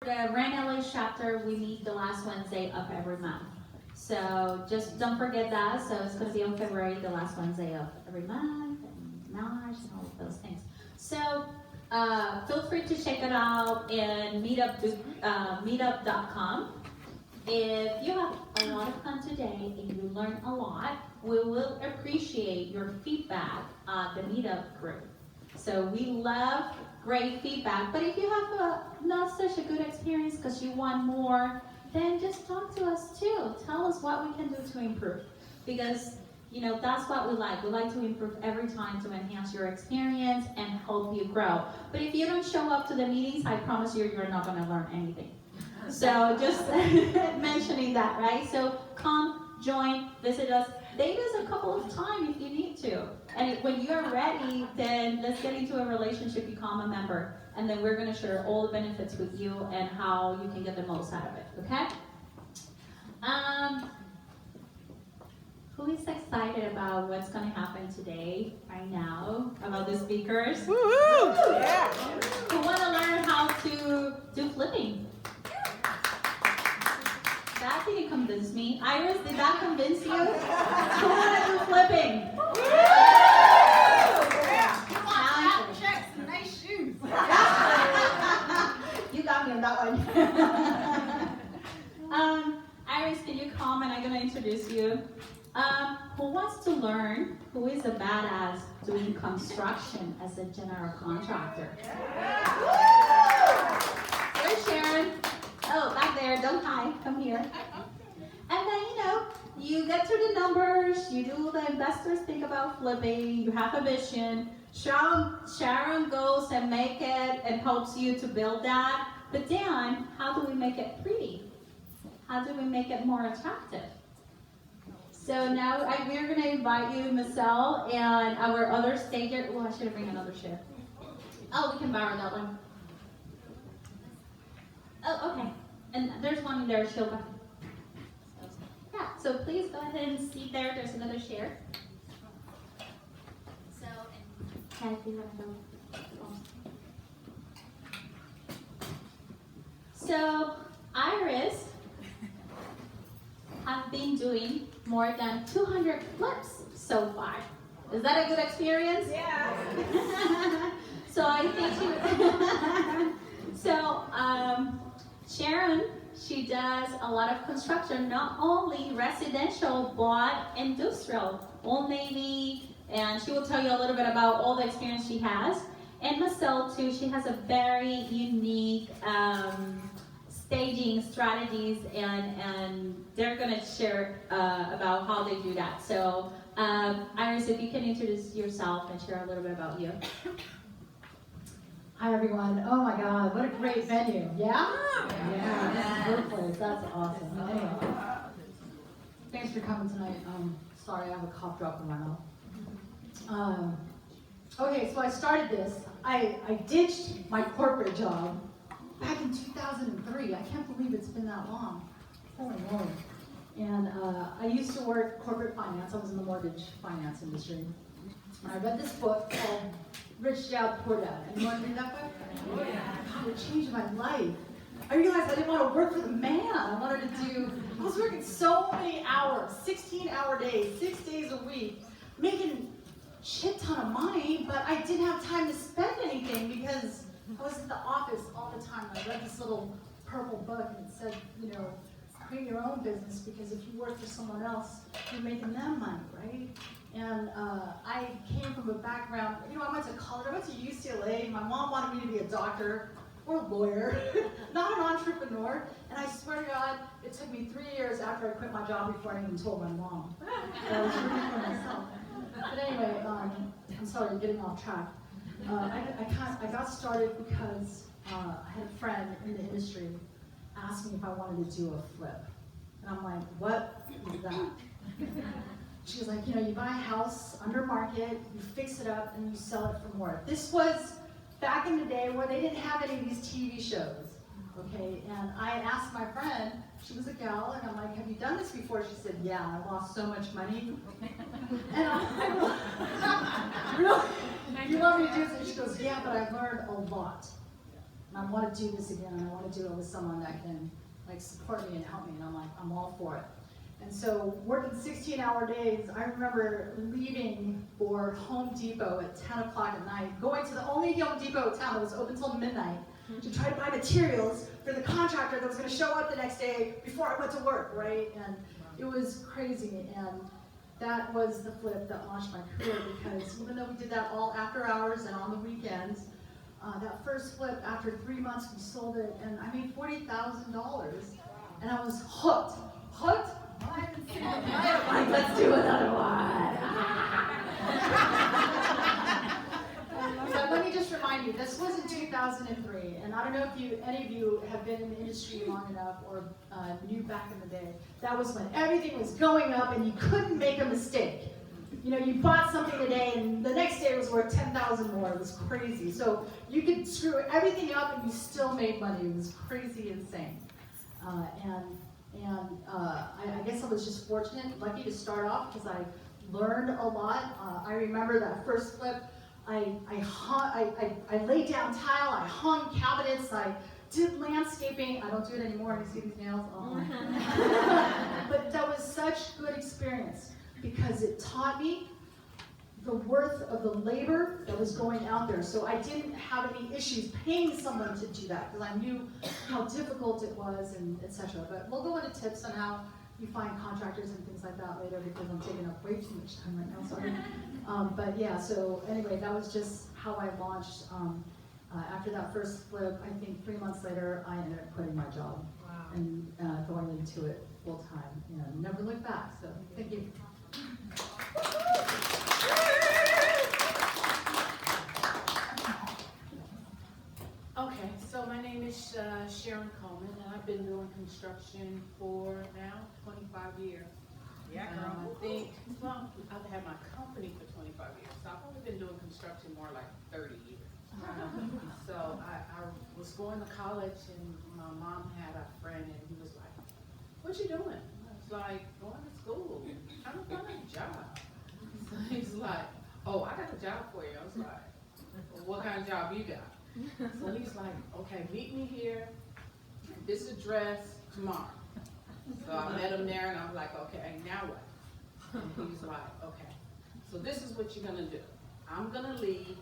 the WREN LA chapter, we meet the last Wednesday of every month. So just don't forget that. So it's going to be on February, the last Wednesday of every month, and March, and all of those things. So feel free to check it out in meetup.com. If you have a lot of fun today and you learn a lot, we will appreciate your feedback on the Meetup group. So we love great feedback, but if you have not such a good experience because you want more, then just talk to us too. Tell us what we can do to improve, because that's what we like. We like to improve every time to enhance your experience and help you grow. But if you don't show up to the meetings, I promise you're not going to learn anything. So just mentioning that, right? So come, join, visit us. Date us a couple of times if you need to. And when you're ready, then let's get into a relationship, become a member. And then we're going to share all the benefits with you and how you can get the most out of it, okay? Who is excited about what's going to happen today, right now, about the speakers? Woohoo! Yeah. Who want to learn how to do flipping? That didn't convince me. Iris, did that convince you? Who want to do flipping? Yeah. You want fat checks and nice shoes. You got me on that one. Iris, can you come and I'm going to introduce you. Who wants to learn who is a badass doing construction as a general contractor? There's Sharon. Oh, back there, don't hide, come here. And then, you get through the numbers, you do the investors think about flipping, you have a vision. Sharon goes and make it and helps you to build that. But then, how do we make it pretty? How do we make it more attractive? So now we're going to invite you, Marcel, and our other stager. Oh, I should bring another chair. Oh, we can borrow that one. Oh, okay. And there's one in there, Shilpa. Yeah, so please go ahead and see there. There's another chair. So, and you want to go? So, Iris has been doing more than 200 flips so far. Is that a good experience? Yeah. So I think Sharon, she does a lot of construction, not only residential, but industrial, Old Navy, and she will tell you a little bit about all the experience she has. And Marcel too, she has a very unique staging strategies, and they're going to share about how they do that. So Iris, if you can introduce yourself and share a little bit about you. Hi everyone. Oh my God, what a great venue. Yeah? Yeah, this is a good place. That's awesome. Anyway, thanks for coming tonight. Sorry, I have a cough drop in my mouth. Okay, so I started this. I ditched my corporate job back in 2003. I can't believe it's been that long. Holy moly. And I used to work corporate finance. I was in the mortgage finance industry. And I read this book called Rich Dad, Poor Dad. Anyone read that book? Oh yeah. God, it changed my life. I realized I didn't want to work for the man. I was working so many hours, 16-hour days, 6 days a week, making a shit ton of money, but I didn't have time to spend anything because I was in the office all the time. I read this little purple book and it said, create your own business, because if you work for someone else, you're making them money, right? And I came from a background, I went to college, I went to UCLA. My mom wanted me to be a doctor or a lawyer, not an entrepreneur. And I swear to God, it took me 3 years after I quit my job before I even told my mom. So I was working for myself. But anyway, I'm sorry, getting off track. I got started because I had a friend in the industry ask me if I wanted to do a flip. And I'm like, what is that? She was like, you buy a house under market, you fix it up, and you sell it for more. This was back in the day where they didn't have any of these TV shows, okay? And I asked my friend, she was a gal, and I'm like, have you done this before? She said, yeah, and I lost so much money. And I'm like, really? You want me to do this? And she goes, yeah, but I learned a lot. and I want to do this again, and I want to do it with someone that can like support me and help me, and I'm like, I'm all for it. And so working 16-hour days, I remember leaving for Home Depot at 10 o'clock at night, going to the only Home Depot in town that was open until midnight to try to buy materials for the contractor that was going to show up the next day before I went to work, right? And it was crazy, and that was the flip that launched my career, because even though we did that all after hours and on the weekends, that first flip, after 3 months, we sold it, and I made $40,000, and I was hooked. Hooked? Like, let's do another one. So let me just remind you, this was in 2003, and I don't know if any of you have been in the industry long enough or knew back in the day. That was when everything was going up and you couldn't make a mistake. You know, you bought something today and the next day it was worth 10,000 more. It was crazy. So you could screw everything up and you still made money. It was crazy, insane. I guess I was just fortunate, lucky to start off, because I learned a lot. I remember that first flip. I laid down tile, I hung cabinets, I did landscaping. I don't do it anymore. You see these nails? Oh. But that was such good experience, because it taught me the worth of the labor that was going out there. So I didn't have any issues paying someone to do that, because I knew how difficult it was, and etc. But we'll go into tips on how you find contractors and things like that later, because I'm taking up way too much time right now. Sorry. But yeah, so anyway, that was just how I launched. After that first flip, I think 3 months later, I ended up quitting my job. Wow. And going into it full time, and never looked back. So thank you. Okay, so my name is Sharon Coleman, and I've been doing construction for now 25 years. Yeah, girl. I think, well, I've had my company for 25 years, so I've only been doing construction more like 30 years. So I was going to college, and my mom had a friend, and he was like, "What you doing?" I was like, "Going to school, trying to find a job." So he's like, "Oh, I got a job for you." I was like, "Well, what kind of job you got?" So he's like, "Okay, meet me here at this address tomorrow." So I met him there, and I'm like, "Okay, now what?" And he's like, "Okay, so this is what you're gonna do. I'm gonna leave,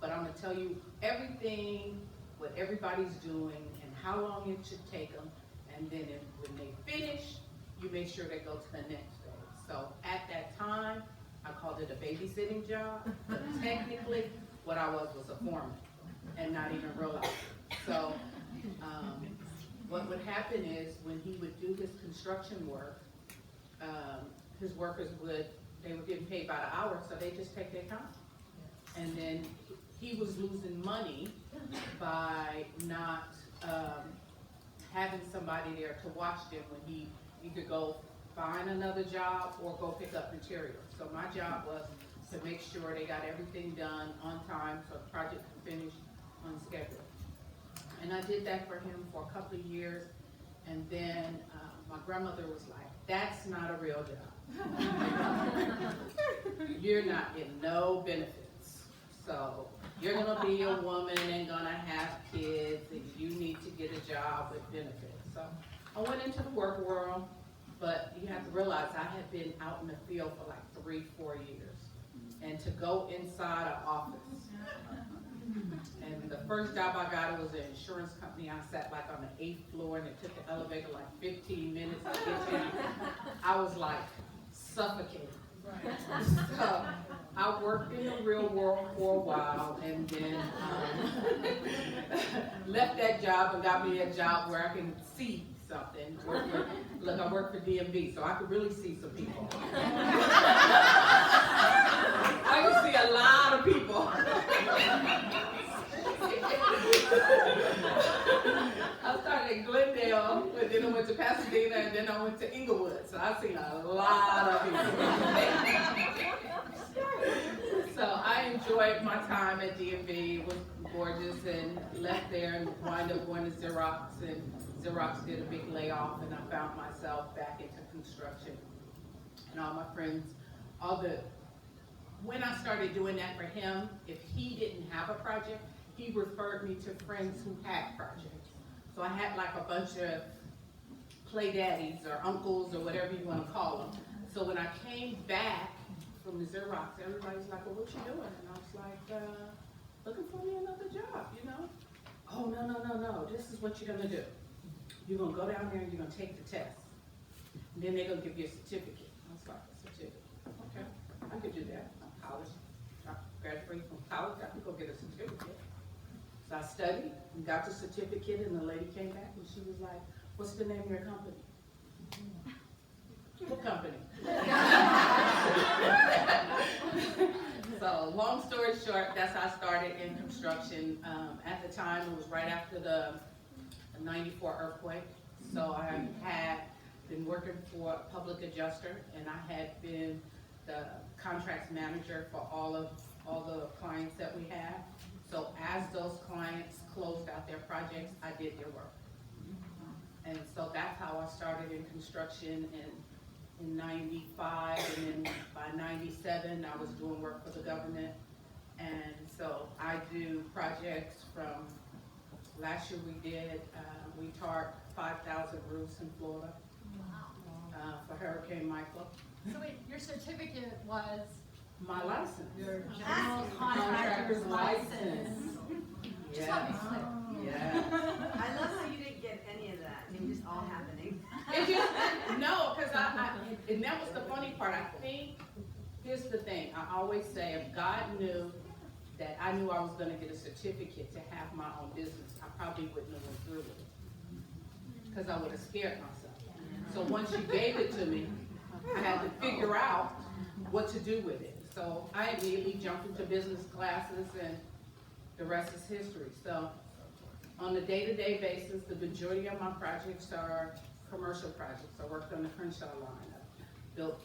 but I'm gonna tell you everything, what everybody's doing, and how long it should take them. And then when they finish, you make sure they go to the next day." So at that time, I called it a babysitting job, but technically, what I was a foreman, and not even realize it. So what would happen is, when he would do his construction work, his workers they were getting paid by the hour, so they just take their time. And then he was losing money by not having somebody there to watch them when he could go find another job or go pick up material. So my job was to make sure they got everything done on time, so the project could finish on schedule. And I did that for him for a couple of years, and then my grandmother was like, "That's not a real job. You're not getting no benefits. So you're gonna be a woman and gonna have kids, and you need to get a job with benefits." So I went into the work world, but you have to realize I had been out in the field for like 3-4 years. And to go inside an office, and the first job I got, it was an insurance company. I sat like on the 8th floor, and it took the elevator like 15 minutes to get there. I was like suffocated. So I worked in the real world for a while, and then left that job and got me a job where I can see something. I work for DMV, so I could really see some people. I could see a lot of people. I started at Glendale, and then I went to Pasadena, and then I went to Inglewood. So I've seen a lot of people. So I enjoyed my time at DMV. It was gorgeous, and left there and wound up going to Xerox, and Xerox did a big layoff, and I found myself back into construction. And all my friends, when I started doing that for him, if he didn't have a project, he referred me to friends who had projects. So I had like a bunch of play daddies or uncles or whatever you want to call them. So when I came back from the Xerox, everybody's like, well, what you doing? And I was like, looking for me another job, you know? Oh, no, this is what you're gonna do. You're gonna go down there and you're gonna take the test. And then they're gonna give you a certificate. I was like, a certificate, okay, I could do that. College, I graduated from college, I could go get a certificate. So I studied and got the certificate, and the lady came back and she was like, what's the name of your company? What company? So long story short, that's how I started in construction. At the time, it was right after the 94 earthquake. So I had been working for a public adjuster, and I had been the contracts manager for all the clients that we had. So as those clients closed out their projects, I did their work. And so that's how I started in construction in 95, and then by 97, I was doing work for the government. And so I do projects from, last year we tarred 5,000 roofs in Florida for Hurricane Michael. So wait, your certificate was? My license. Your general contractor's license. Just let me clear. Yeah. I love how you didn't get any of that. It was all happening. It just, no, because and that was the funny part. I think, here's the thing, I always say, if God knew that I knew I was gonna get a certificate to have my own business, I probably wouldn't have went through with it. Because I would have scared myself. So once you gave it to me, I had to figure out what to do with it. So I immediately jumped into business classes, and the rest is history. So on a day-to-day basis, the majority of my projects are commercial projects. I worked on the Crenshaw line. I built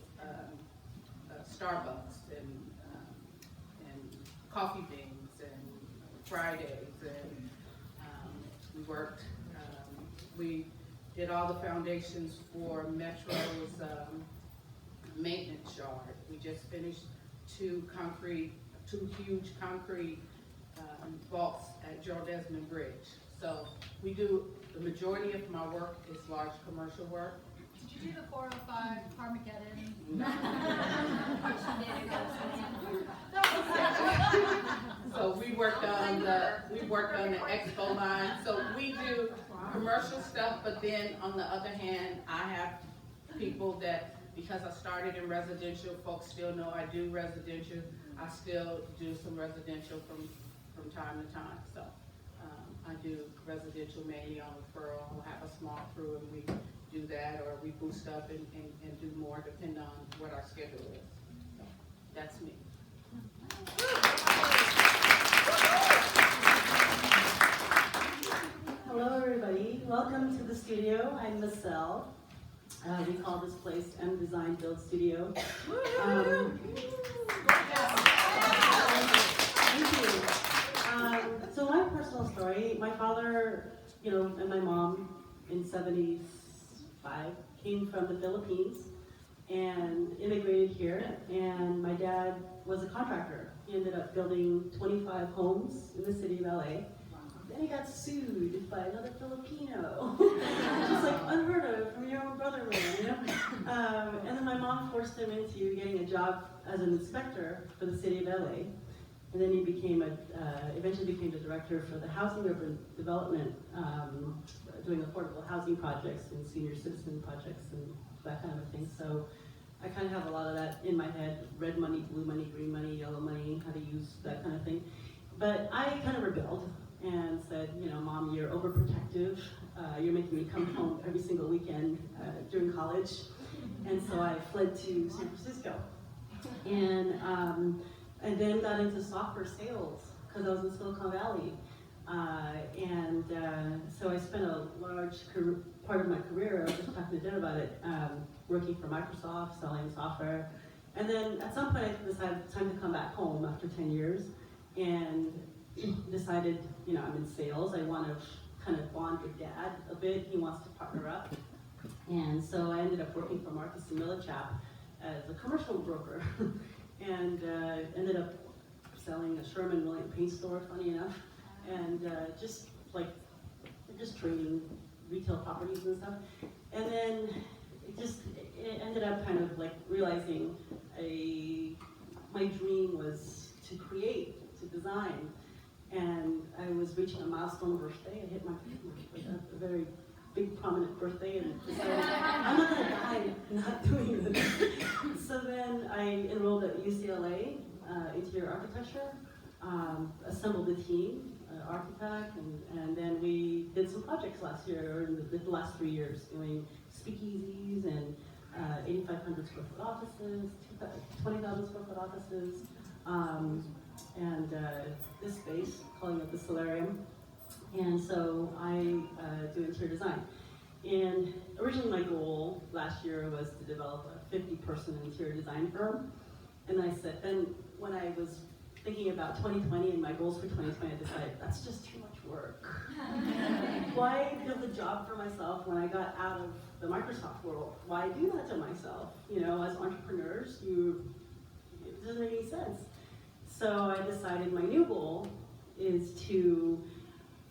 Starbucks and Coffee Beans and Fridays, and we did all the foundations for Metro's maintenance yard. We just finished two huge concrete vaults at Gerald Desmond Bridge. So we do, the majority of my work is large commercial work. Did you do the 405 Armageddon? No. So we worked on the expo line. So we do commercial stuff, but then on the other hand, I have people that, because I started in residential, folks still know I do residential. I still do some residential from time to time. So I do residential mainly on referral. We'll have a small crew and we do that, or we boost up and do more depending on what our schedule is. So that's me. Hello everybody, welcome to the studio. I'm Marcel. We call this place M Design Build Studio. Thank you. So my personal story, my father, and my mom in 75 came from the Philippines and immigrated here, and my dad was a contractor. He ended up building 25 homes in the city of LA. Then he got sued by another Filipino. Just like unheard of from your own brother, and then my mom forced him into getting a job as an inspector for the city of LA. And then he eventually became the director for the housing urban development, doing affordable housing projects and senior citizen projects and that kind of thing. So I kind of have a lot of that in my head: red money, blue money, green money, yellow money, how to use that kind of thing. But I kind of rebelled and said, Mom, you're overprotective. You're making me come home every single weekend during college. And so I fled to San Francisco. And then got into software sales because I was in Silicon Valley. So I spent a large part of my career, I was just talking to Jen about it, working for Microsoft, selling software. And then at some point I decided time to come back home after 10 years and decided, I'm in sales. I want to kind of bond with Dad a bit. He wants to partner up. And so I ended up working for Marcus & Millichap as a commercial broker. And ended up selling a Sherman Williams paint store, funny enough. and just trading retail properties and stuff. And then it ended up kind of like realizing my dream was to create, to design. And I was reaching a milestone birthday. I hit my a very big prominent birthday and decided I'm not gonna die not doing this. So then I enrolled at UCLA, interior architecture, assembled a team, architect, and then we did some projects last year, or in the last 3 years, doing speakeasies and 8,500 square foot offices, 20,000 square foot offices, and this space, calling it the Solarium. And so I do interior design. And originally my goal last year was to develop a 50-person interior design firm. And I said, then when I was thinking about 2020 and my goals for 2020, I decided that's just too much work. Why build a job for myself when I got out of the Microsoft world? Why do that to myself? You know, as entrepreneurs, it doesn't make any sense. So I decided my new goal is to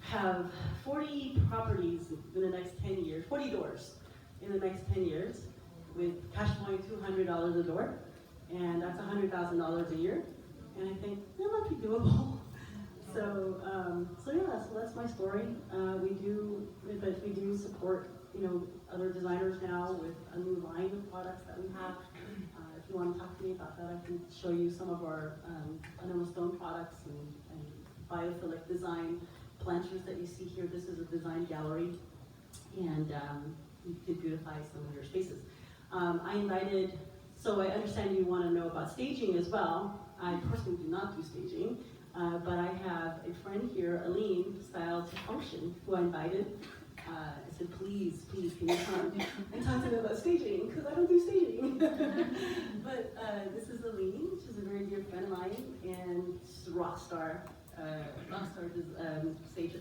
have 40 properties in the next 10 years, 40 doors in the next 10 years, with cash flowing $200 a door, and that's $100,000 a year. And I think that might be doable. So that's my story. We do support, other designers now with a new line of products that we have. If you want to talk to me about that, I can show you some of our enamel stone products and biophilic design planters that you see here. This is a design gallery, and you can beautify some of your spaces. So I understand you want to know about staging as well. I personally do not do staging, but I have a friend here, Aline, Style to Function, who I invited. I said, please, can you come and talk to me about staging, because I don't do staging. But this is Aline. She's a very dear friend of mine, and she's a rock star stager.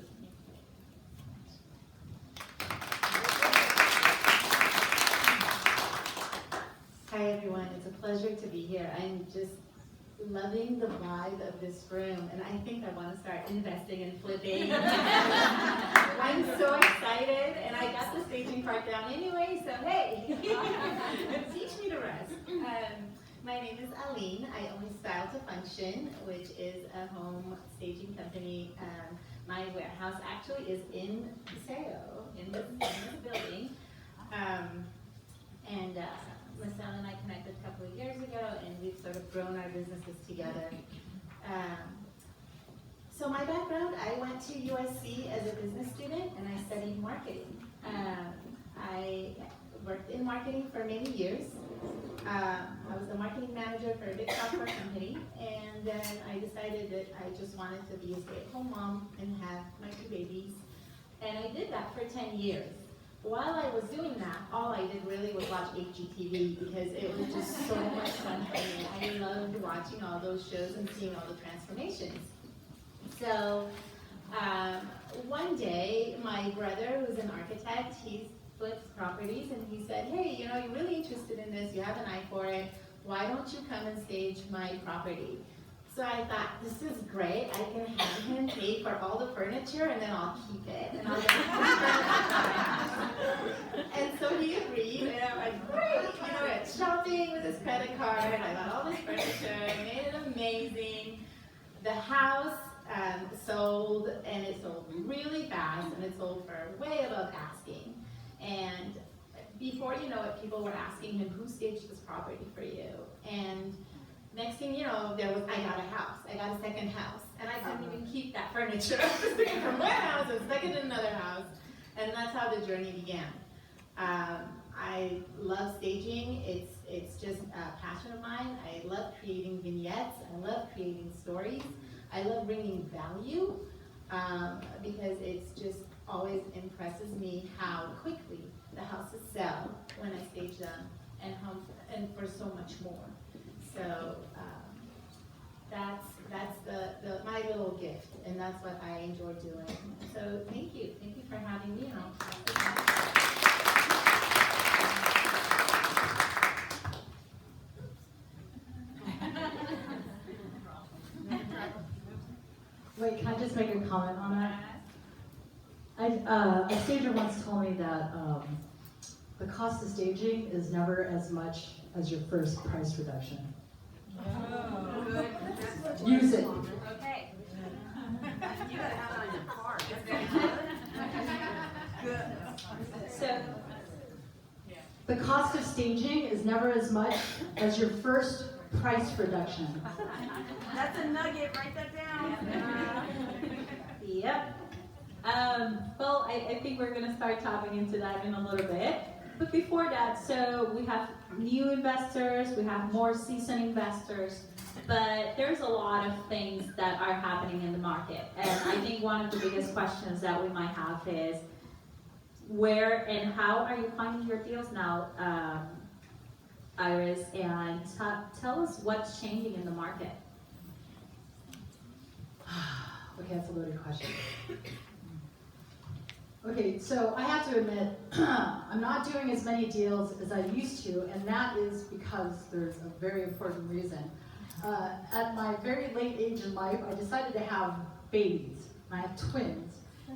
Hi everyone, it's a pleasure to be here. I'm just loving the vibe of this room, and I think I want to start investing in flipping. I'm so excited, and I got the staging part down anyway, so hey, teach me the rest. My name is Aline. I own Style to Function, which is a home staging company. My warehouse actually is in Paseo, in this building. Marcel and I connected a couple of years ago, and we've sort of grown our businesses together. So my background, I went to USC as a business student, and I studied marketing. I worked in marketing for many years. I was the marketing manager for a big software company, and then I decided that I just wanted to be a stay-at-home mom and have my 2 babies. And I did that for 10 years. While I was doing that, all I did really was watch HGTV, because it was just so much fun for me. I loved watching all those shows and seeing all the transformations. So one day, my brother, who's an architect, he flips properties, and he said, hey, you're really interested in this, you have an eye for it, why don't you come and stage my property? So I thought, this is great, I can have him pay for all the furniture, and then I'll keep it, and I'll get And so he agreed, and I'm like, great, went shopping with his credit card, I got all this furniture, made it amazing. The house sold, and it sold really fast, and it sold for way above asking. And before you know it, people were asking him, who staged this property for you? And next thing you know, I got a house. I got a second house. And I couldn't even keep that furniture. I was taking from one house and stuck it in another house. And that's how the journey began. I love staging. It's just a passion of mine. I love creating vignettes. I love creating stories. I love bringing value, because it's just always impresses me how quickly the houses sell when I stage them, and for so much more. So that's my little gift, and that's what I enjoy doing. So thank you for having me on. Wait, can I just make a comment on a stager once told me that the cost of staging is never as much as your first price reduction. Good. Use it. Okay. You gotta have it on your card. Good. So, The cost of staging is never as much as your first price reduction. That's a nugget, write that down. yep. Well, I think we're gonna start tapping into that in a little bit. But before that, so we have new investors, we have more seasoned investors, but there's a lot of things that are happening in the market. And I think one of the biggest questions that we might have is, where and how are you finding your deals now, Iris? And tell us what's changing in the market. Okay, that's a loaded question. Okay, so I have to admit, I'm not doing as many deals as I used to, and that is because there's a very important reason. At my very late age in life, I decided to have babies. I have twins,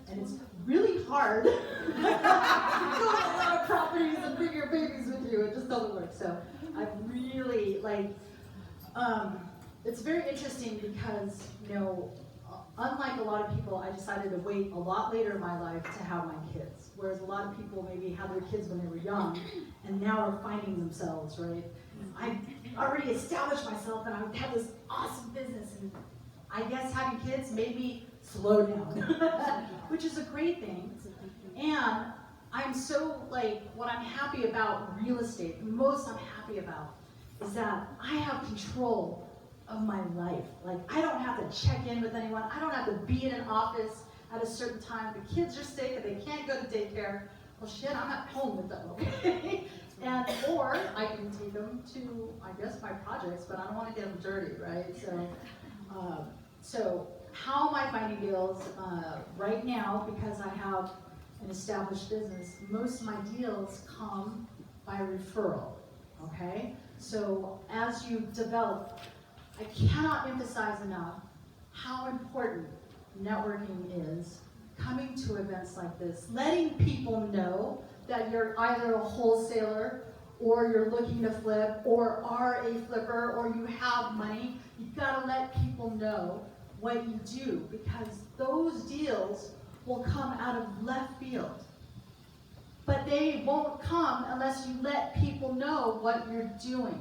and it's really hard to go to a lot of properties and bring your babies with you. It just doesn't work. So I really it's very interesting because, you know, unlike a lot of people, I decided to wait a lot later in my life to have my kids. Whereas a lot of people maybe had their kids when they were young and now are finding themselves, right? I already established myself and I had this awesome business, and I guess having kids made me slow down, which is a great thing. And I'm so, what I'm happy about real estate, the most I'm happy about, is that I have control of my life. I don't have to check in with anyone. I don't have to be in an office at a certain time. The kids are sick and they can't go to daycare. Well, shit, I'm at home with them, okay? Or I can take them to, I guess, my projects, but I don't want to get them dirty, right? So how am I finding deals? Right now, because I have an established business, most of my deals come by referral, okay? So as you develop, I cannot emphasize enough how important networking is, coming to events like this, letting people know that you're either a wholesaler or you're looking to flip or are a flipper or you have money. You've got to let people know what you do, because those deals will come out of left field. But they won't come unless you let people know what you're doing.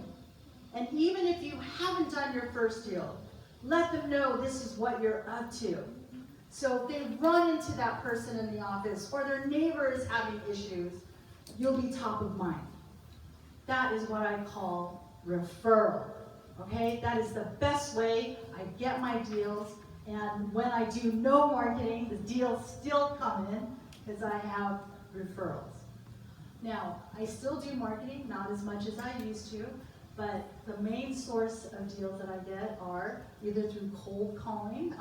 And even if you haven't done your first deal, let them know this is what you're up to. So if they run into that person in the office or their neighbor is having issues, you'll be top of mind. That is what I call referral. Okay? That is the best way I get my deals. And when I do no marketing, the deals still come in because I have referrals. Now, I still do marketing, not as much as I used to, but the main source of deals that I get are either through cold calling.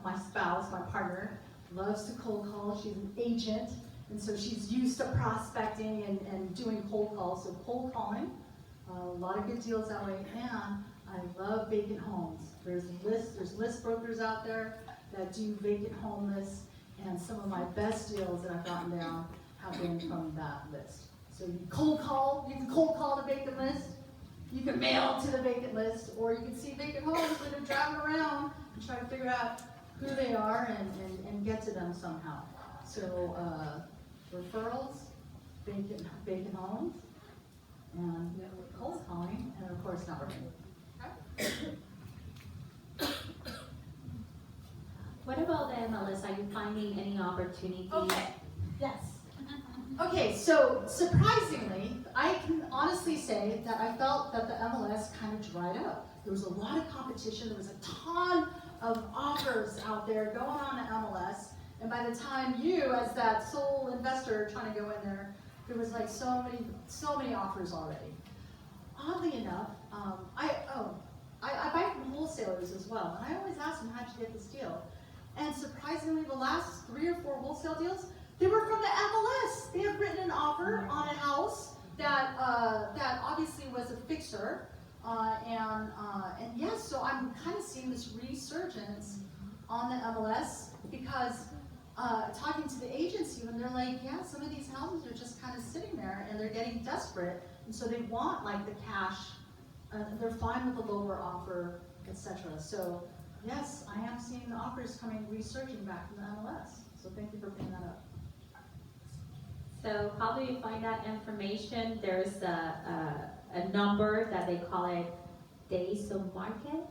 My spouse, my partner, loves to cold call. She's an agent, and so she's used to prospecting and doing cold calls. So cold calling, a lot of good deals that way. And I love vacant homes. There's list brokers out there that do vacant home lists, and some of my best deals that I've gotten down have been from that list. So you can cold call the vacant list. You can mail to the vacant list, or you can see vacant homes that are driving around and try to figure out who they are and get to them somehow. So referrals, vacant homes, and cold calling, and of course networking. What about the MLS? Are you finding any opportunities? Okay. Yes. Okay, so surprisingly, I can honestly say that I felt that the MLS kind of dried up. There was a lot of competition. There was a ton of offers out there going on the MLS. And by the time you, as that sole investor trying to go in there, there was like so many offers already. Oddly enough, I buy from wholesalers as well. And I always ask them, how'd you get this deal? And surprisingly, the last 3 or 4 wholesale deals, they were from the MLS. They had written an offer on a house that obviously was a fixer, and yes, so I'm kind of seeing this resurgence on the MLS because talking to the agency when they're like, yeah, some of these houses are just kind of sitting there and they're getting desperate, and so they want like the cash. They're fine with the lower offer, etc. So yes, I am seeing the offers coming, resurging back from the MLS. So thank you for bringing that up. So how do you find that information? There's a number that they call it days of market.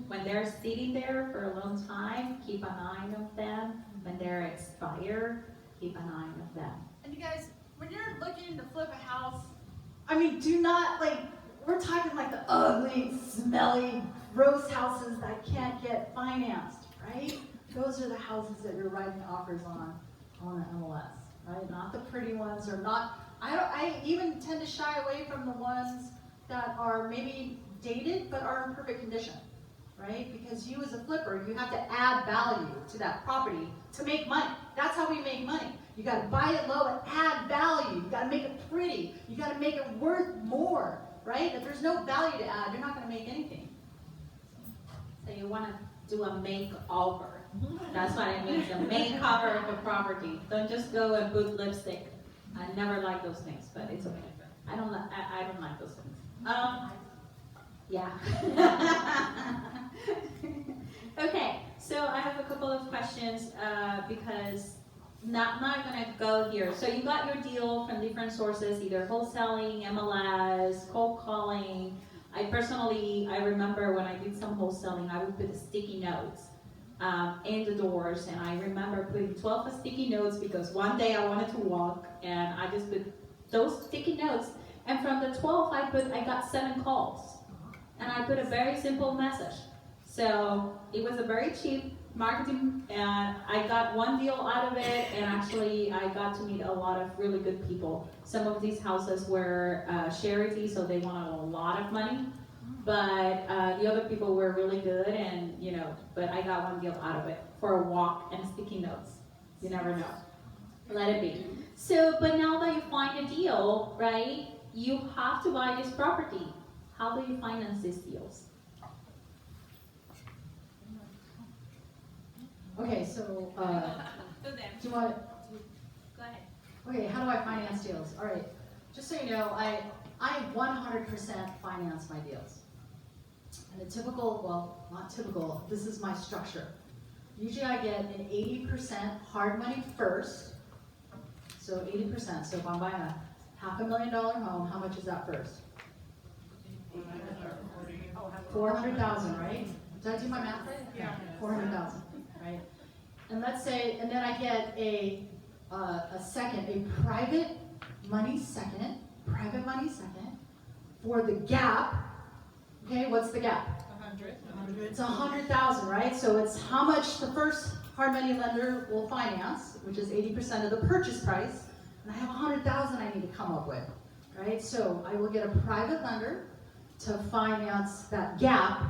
When they're sitting there for a long time, keep an eye on them. When they're expired, keep an eye on them. And you guys, when you're looking to flip a house, I mean, do not, like, we're talking like the ugly, smelly, gross houses that can't get financed, right? Those are the houses that you're writing offers on the MLS, right? Not the pretty ones, or not, I even tend to shy away from the ones that are maybe dated but are in perfect condition, right? Because you as a flipper, you have to add value to that property to make money. That's how we make money. You gotta buy it low and add value. You gotta make it pretty. You gotta make it worth more, right? If there's no value to add, you're not gonna make anything. So you want to do a makeover. That's what it means, a makeover of a property. Don't just go and put lipstick. I never like those things, but it's okay. I don't like those things. Yeah. Okay, so I have a couple of questions because not gonna go here. So you got your deal from different sources, either wholesaling, MLS, cold calling. I remember when I did some wholesaling, I would put the sticky notes in the doors, and I remember putting 12 sticky notes because one day I wanted to walk, and I just put those sticky notes, and from the 12 I got 7 calls, and I put a very simple message. So it was a very cheap marketing, and I got one deal out of it, and actually I got to meet a lot of really good people. Some of these houses were charity, so they wanted a lot of money, but the other people were really good, and but I got one deal out of it for a walk and sticky notes. You never know. Let it be. So, but now that you find a deal, right, you have to buy this property. How do you finance these deals? Okay, so, so then, do you want, go ahead. okay, how do I finance deals? All right, just so you know, I 100% finance my deals. And the typical, well, not typical, this is my structure. Usually I get an 80% hard money first. So 80%, so if I'm buying a $500,000 home, how much is that first? 400,000, right? Did I do my math right? Yeah. 400,000, right? And let's say, and then I get a private money second for the gap. Okay, what's the gap? 100. It's 100,000, right? So it's how much the first hard money lender will finance, which is 80% of the purchase price, and I have 100,000 I need to come up with, right? So I will get a private lender to finance that gap,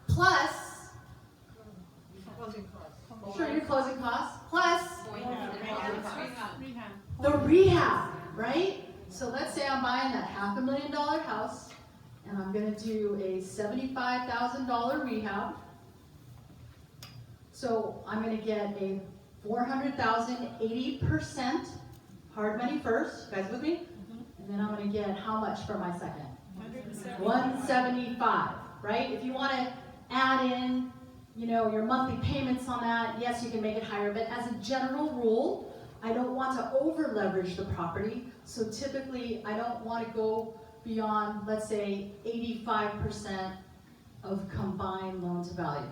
plus your closing costs, plus the rehab, right? So let's say I'm buying that $500,000 house, and I'm going to do a $75,000 rehab. So I'm going to get a $400,000, 80% hard money first. You guys with me? And then I'm going to get how much for my second? 175, right? If you want to add in, your monthly payments on that, yes, you can make it higher, but as a general rule, I don't want to over leverage the property. So typically, I don't want to go beyond, let's say, 85% of combined loan to value.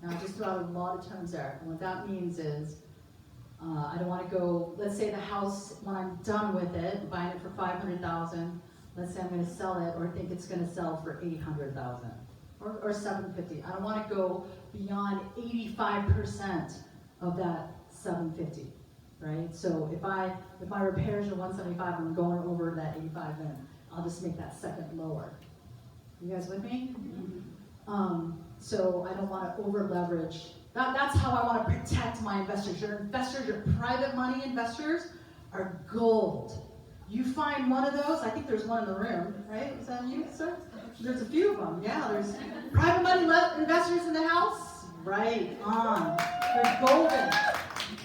Now, I just threw out a lot of terms there. And what that means is, I don't want to go, let's say the house, when I'm done with it, buying it for $500,000, let's say I'm going to sell it, or think it's going to sell for $800,000 or $750,000. I don't want to go beyond 85% of that $750,000, right? So if my repairs are $175,000, I'm going over that $85,000, then I'll just make that second lower. You guys with me? So I don't want to over leverage. That's how I want to protect my investors. Your investors, your private money investors, are gold. You find one of those, I think there's one in the room, right? Is that you, sir? There's a few of them, yeah. There's private money investors in the house, right on. They're golden.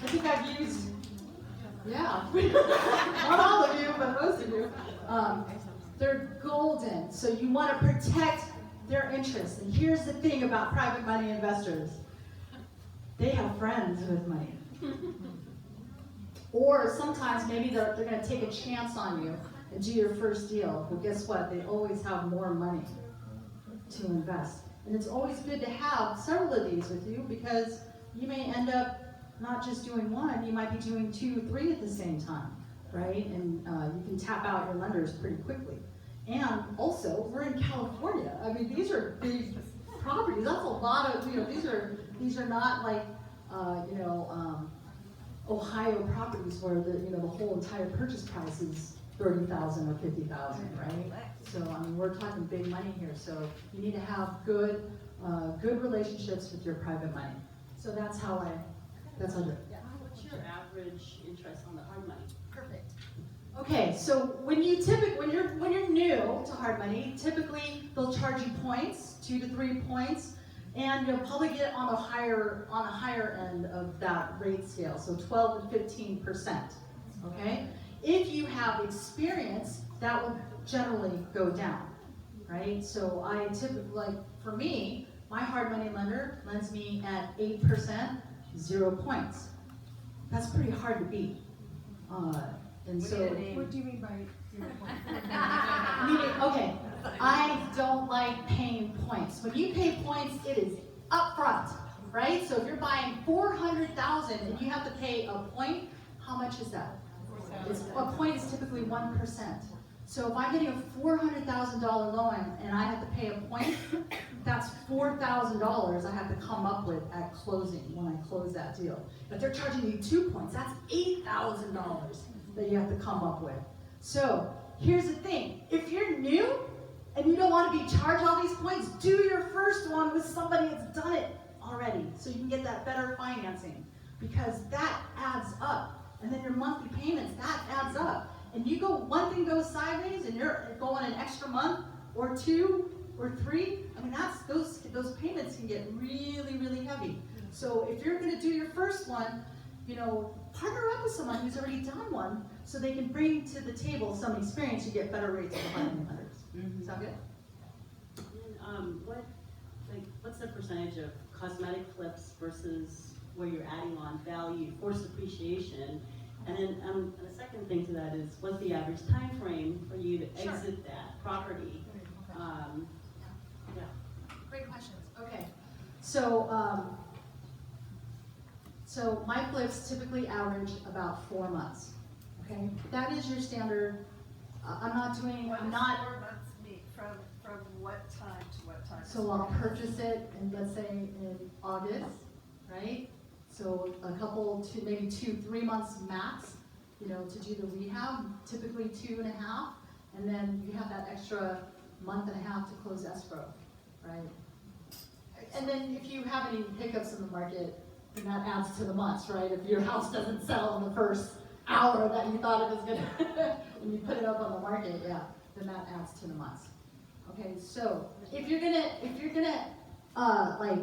I think I've used, yeah, not all of you, but most of you. They're golden, so you want to protect their interests. And here's the thing about private money investors. They have friends with money. Or sometimes maybe they're going to take a chance on you and do your first deal. Well, guess what? They always have more money to invest. And it's always good to have several of these with you because you may end up not just doing one, you might be doing 2, 3 at the same time, right? And you can tap out your lenders pretty quickly. And also, we're in California. I mean, these are big properties. That's a lot of, these are not like, Ohio properties where the whole entire purchase price is $30,000 or $50,000, right? So I mean, we're talking big money here. So you need to have good relationships with your private money. So that's how I do it. Yeah. What's your average interest on the hard money? Perfect. Okay, so when you're new to hard money, typically they'll charge you points, 2 to 3 points. And you'll probably get on the higher end of that rate scale, so 12 to 15%. Okay? If you have experience, that will generally go down, right? So I typically, like for me, my hard money lender lends me at 8%, 0 points. That's pretty hard to beat. And so, What do you mean by 0 points? meaning, okay, I don't like paying points. When you pay points, it is upfront, right? So if you're buying $400,000 and you have to pay a point, how much is that? A point is typically 1%. So if I'm getting a $400,000 loan and I have to pay a point, that's $4,000 I have to come up with at closing when I close that deal. If they're charging you 2 points, that's $8,000 that you have to come up with. So here's the thing, if you're new and you don't want to be charged all these points, do your first one with somebody that's done it already so you can get that better financing because that adds up. And then your monthly payments, that adds up. And one thing goes sideways and you're going an extra month or 2 or 3, I mean, those payments can get really, really heavy. So if you're going to do your first one, partner up with someone who's already done one so they can bring to the table some experience. You get better rates for lenders. Sound good? And what's the percentage of cosmetic flips versus where you're adding on value, forced appreciation? And then the second thing to that is, what's the average time frame for you to exit that property? Great questions. Okay, so my flips typically average about 4 months. Okay, that is your standard. I'm not. 4 months meet from what time to what time? So I'll purchase it, and let's say in August, right? So a couple to maybe 2, 3 months max, to do the rehab. Typically 2.5, and then you have that extra month and a half to close escrow, right? And then if you have any hiccups in the market, then that adds to the months, right? If your house doesn't sell in the first hour that you thought it was gonna, and you put it up on the market, then that adds to the months. Okay, so if you're gonna like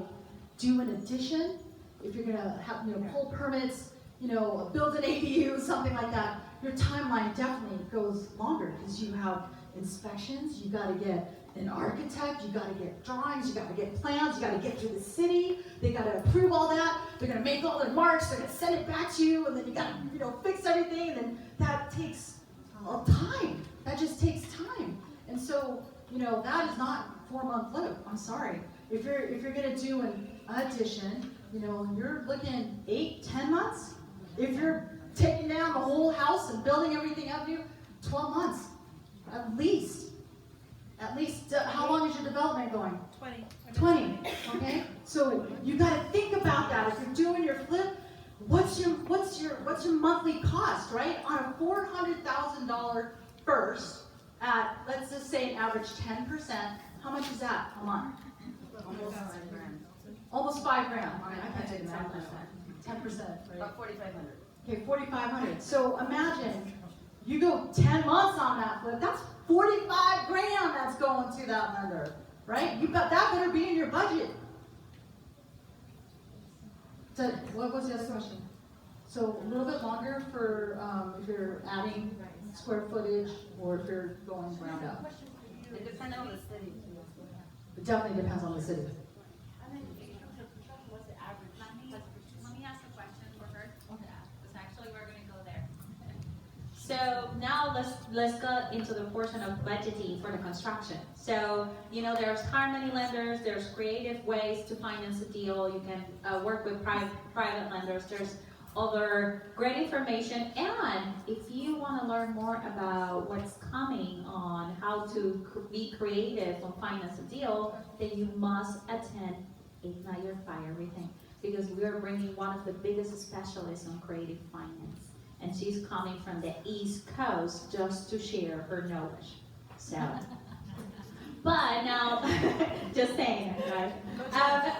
do an addition, if you're gonna have pull permits, build an ADU, something like that, your timeline definitely goes longer because you have inspections, you got to get an architect, you got to get drawings, you got to get plans, you got to get through the city, they got to approve all that, they're going to make all their marks, they're going to send it back to you, and then you got to fix everything, and then that takes time. That just takes time. And so, that is not 4-month flip. I'm sorry. If you're going to do an addition, you're looking 8, 10 months. If you're taking down the whole house and building everything up, 12 months, at least. How long is your development going? 20. Okay. So you got to think about that. If you're doing your flip, what's your monthly cost, right? On a $400,000 first, at let's just say an average 10%. How much is that a month? Almost $5,000. All right, I can't take that. 10%, right? About 4,500. Okay, 4,500. So imagine you go 10 months on that flip. That's $45,000 that's going to that lender, right? That better be in your budget. So what was the other question? So a little bit longer for, if you're adding square footage or if you're going ground up. It depends on the city. It definitely depends on the city. What's the average? Let me ask a question for her. Because actually we're gonna go there. So now let's go into the portion of budgeting for the construction. So, you know, there's harmony lenders, there's creative ways to finance a deal. You can work with private lenders. There's other great information. And if you want to learn more about what's coming on how to be creative and finance a deal, then you must attend Ignite Your Fire Everything, because we are bringing one of the biggest specialists on creative finance. And she's coming from the East Coast just to share her knowledge. So, but now, just saying, right?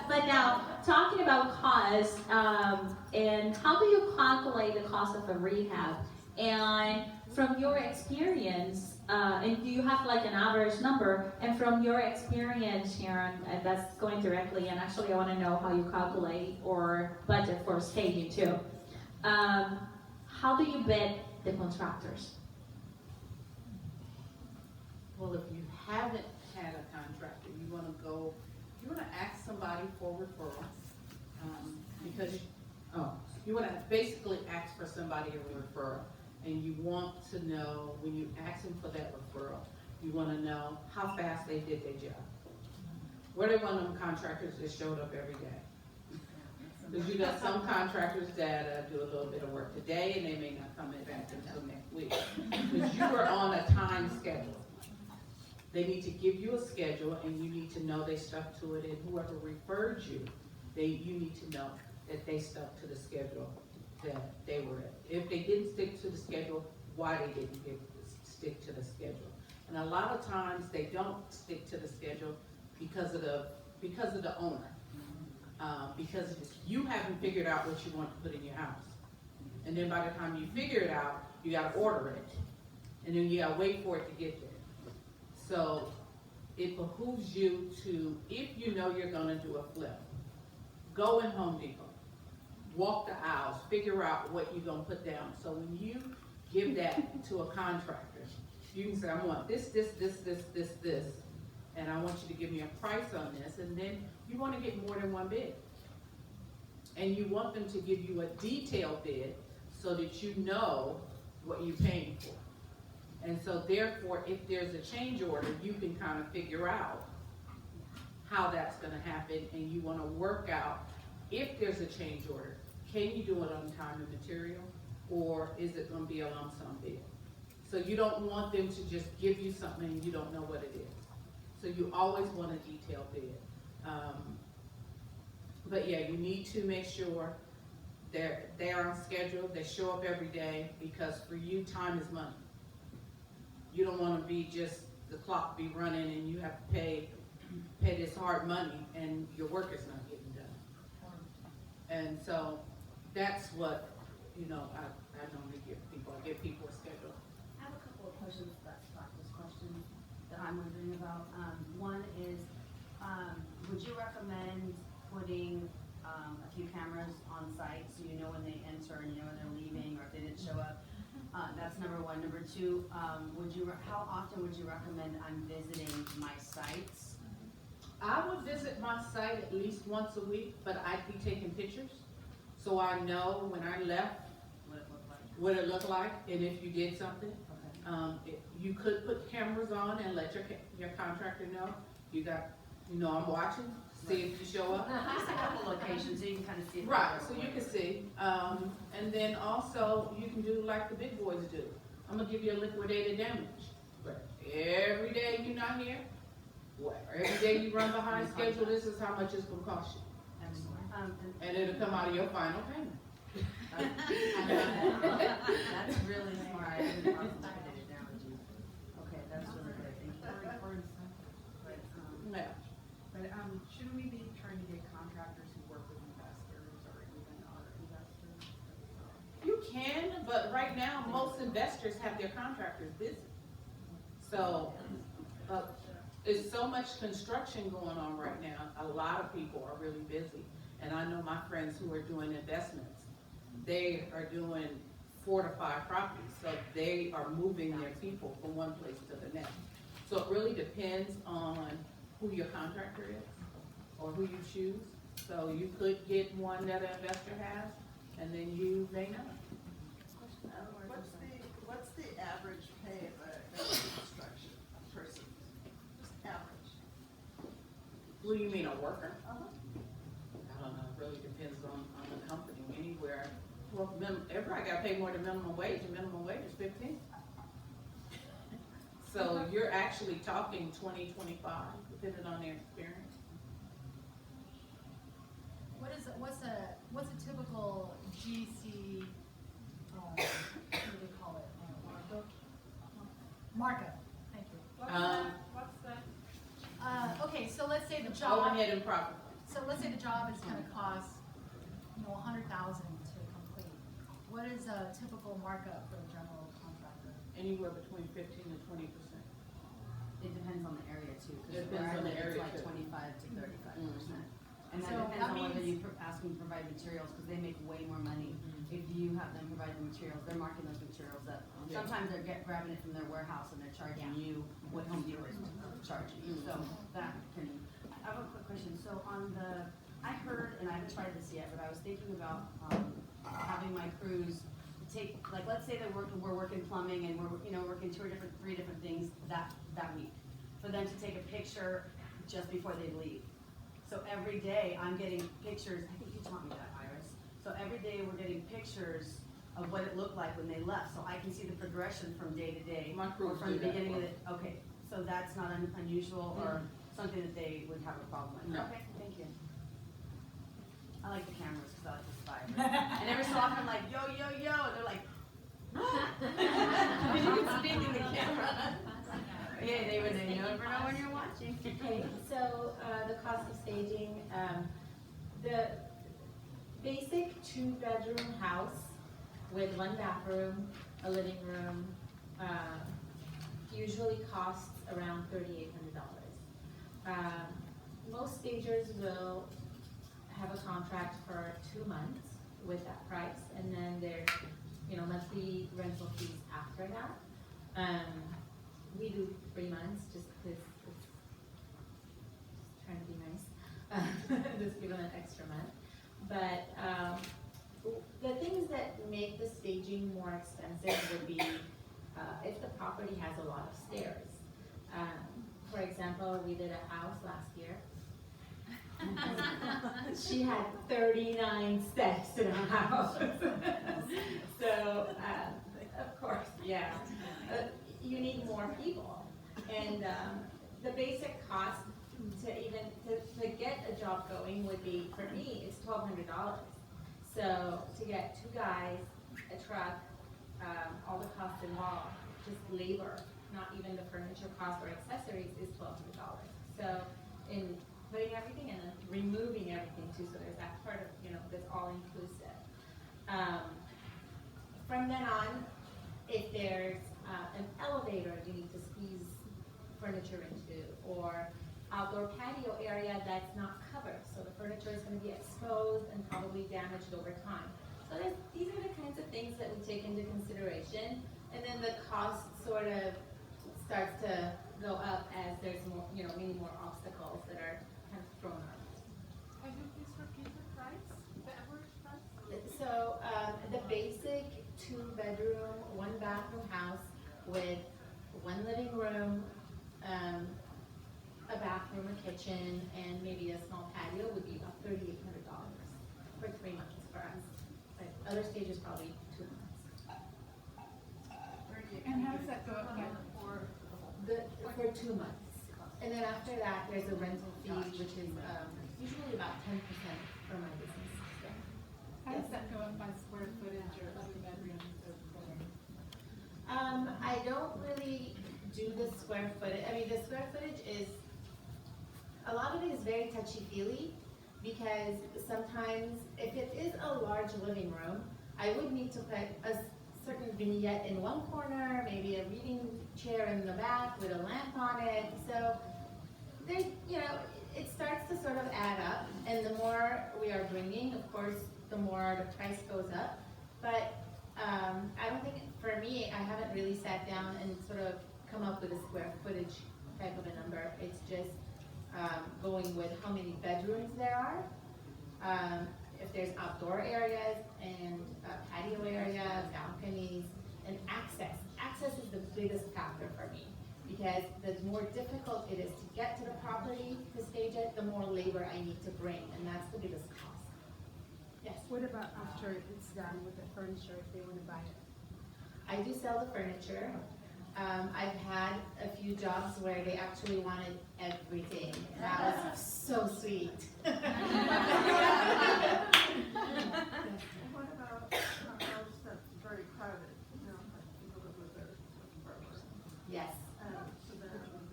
But now, talking about cost, and how do you calculate the cost of a rehab? And from your experience, and do you have like an average number? And from your experience, Sharon, that's going directly, and actually I want to know how you calculate or budget for staging too. How do you vet the contractors? Well, if you haven't had a contractor, you wanna ask somebody for referral, because, you wanna basically ask for somebody a referral. And you want to know, when you ask them for that referral, you wanna know how fast they did their job. Were they one of them contractors that showed up every day? Because you got some contractors that do a little bit of work today and they may not come in back until next week. Because you are on a time schedule. They need to give you a schedule and you need to know they stuck to it, and whoever referred you, you need to know that they stuck to the schedule that they were at. If they didn't stick to the schedule, why they didn't stick to the schedule. And a lot of times they don't stick to the schedule because of the owner. Because you haven't figured out what you want to put in your house. And then by the time you figure it out, you gotta order it. And then you gotta wait for it to get there. So it behooves you to, if you know you're gonna do a flip, go in Home Depot, walk the aisles, figure out what you're gonna put down. So when you give that to a contractor, you can say, I want this, and I want you to give me a price on this, and then you want to get more than one bid. And you want them to give you a detailed bid so that you know what you're paying for. And so therefore, if there's a change order, you can kind of figure out how that's going to happen, and you want to work out, if there's a change order, can you do it on time and material, or is it going to be a lump sum bid? So you don't want them to just give you something and you don't know what it is. So you always want a detailed bid. But yeah, you need to make sure they're on schedule, they show up every day, because for you, time is money. You don't want to be just, the clock be running and you have to pay this hard money and your work is not getting done. And so that's what, I normally give people. I give people a schedule. I have a couple of questions, that's practice questions that I'm wondering about. One is, would you recommend putting a few cameras on site so you know when they enter and you know when they're leaving, or if they didn't show up? That's number one. Number two, how often would you recommend I'm visiting my sites? I would visit my site at least once a week, but I'd be taking pictures, so I know when I left what it looked like, and if you did something. You could put cameras on and let your contractor know. I'm watching, see if you show up. Just a couple locations so you can kind of see. If Right, so you can see. And then also, you can do like the big boys do. I'm gonna give you a liquidated damage. But every day you're not here, every day you run behind schedule, this is how much it's gonna cost you. And it'll come out of your final payment. That's really smart. I didn't know liquidated damages. Okay, that's really good. Thank you. Yeah. But shouldn't we be trying to get contractors who work with investors or even other investors? You can, but right now, most investors have their contractors busy. So, there's so much construction going on right now, a lot of people are really busy. And I know my friends who are doing investments, they are doing 4 to 5 properties, so they are moving their people from one place to the next. So it really depends on who your contractor is, or who you choose. So you could get one that an investor has, and then you may not. What's the average pay of a construction person? Just average. What do you mean, a worker? I don't know, it really depends on the company, anywhere. Well, everybody gotta pay more than minimum wage, and minimum wage is 15. So you're actually talking 20, 25, depending on their experience. What's a typical GC, what do they call it, markup? Thank you. What's the? Okay, so let's say the job, Overhead and profit. so let's say the job is gonna cost, $100,000 to complete. What is a typical markup for a general contractor? Anywhere between 15 and 20%. It depends on the area too, because Depends where I on the live, it's area, like too. 25 to 35%. And that So depends that on whether means- you ask them to provide materials, because they make way more money if you have them provide the materials. They're marking those materials up. Yeah. Sometimes they're grabbing it from their warehouse and they're charging you what Home Depot is charging you. So that can, I have a quick question. So on the, I heard, and I haven't tried this yet, but I was thinking about having my crews take, like, let's say that we're working plumbing and we're, working 3 different things that week. For them to take a picture just before they leave. So every day I'm getting pictures, I think you taught me that, Iris. So every day we're getting pictures of what it looked like when they left, so I can see the progression from day to day. My crews Or from the do that beginning of for it, okay, so that's not unusual or something that they would have a problem with? No. Okay, thank you. I like the cameras, cause I like the spy. And every so often I'm like, yo, yo, yo, and they're like, and you can speak in the camera. Yeah, they never know when you're watching. Okay, so, the cost of staging, the basic 2-bedroom house with 1 bathroom, a living room, usually costs around $3,800. Most stagers will have a contract for 2 months with that price, and then there's, monthly rental fees after that. We do 3 months just because it's trying to be nice, just give them an extra month. But the things that make the staging more expensive would be if the property has a lot of stairs. For example, we did a house last year. She had 39 steps in her house. So, of course, yeah. You need more people. And the basic cost to get a job going would be, for me, it's $1,200. So to get 2 guys, a truck, all the costs involved, just labor, not even the furniture cost or accessories, is $1,200. So in putting everything in and removing everything too, so there's that part of, that's all inclusive. From then on, if there's an elevator you need to squeeze furniture into, or outdoor patio area that's not covered, so the furniture is going to be exposed and probably damaged over time. So these are the kinds of things that we take into consideration, and then the cost sort of starts to go up as there's more, many more obstacles that are kind of thrown up. Can you please repeat the price, the average price? So the basic 2-bedroom, 1-bathroom house with 1 living room, a bathroom, a kitchen, and maybe a small patio would be about $3,800 for 3 months for us. But other stages probably 2 months. And how does that go up by For 2 months. And then after that, there's a rental fee, which is usually about 10% for my business. Yeah. How does that go up by square footage or like the bedrooms or whatever? I don't really do the square footage. I mean, the square footage is, a lot of it is very touchy-feely, because sometimes if it is a large living room, I would need to put a certain vignette in one corner, maybe a reading chair in the back with a lamp on it. So there's, it starts to sort of add up, and the more we are bringing, of course, the more the price goes up. But I don't think, for me, I haven't really sat down and sort of come up with a square footage type of a number. It's just going with how many bedrooms there are, if there's outdoor areas and patio area, balconies, and access. Access is the biggest factor for me, because the more difficult it is to get to the property to stage it, the more labor I need to bring, and that's the biggest cost. Yes? What about after it's done with the furniture, if they want to buy it? I do sell the furniture. I've had a few jobs where they actually wanted everything. That was so sweet. And what about a house that's very crowded, you know, like people live with their partner? Yes. So then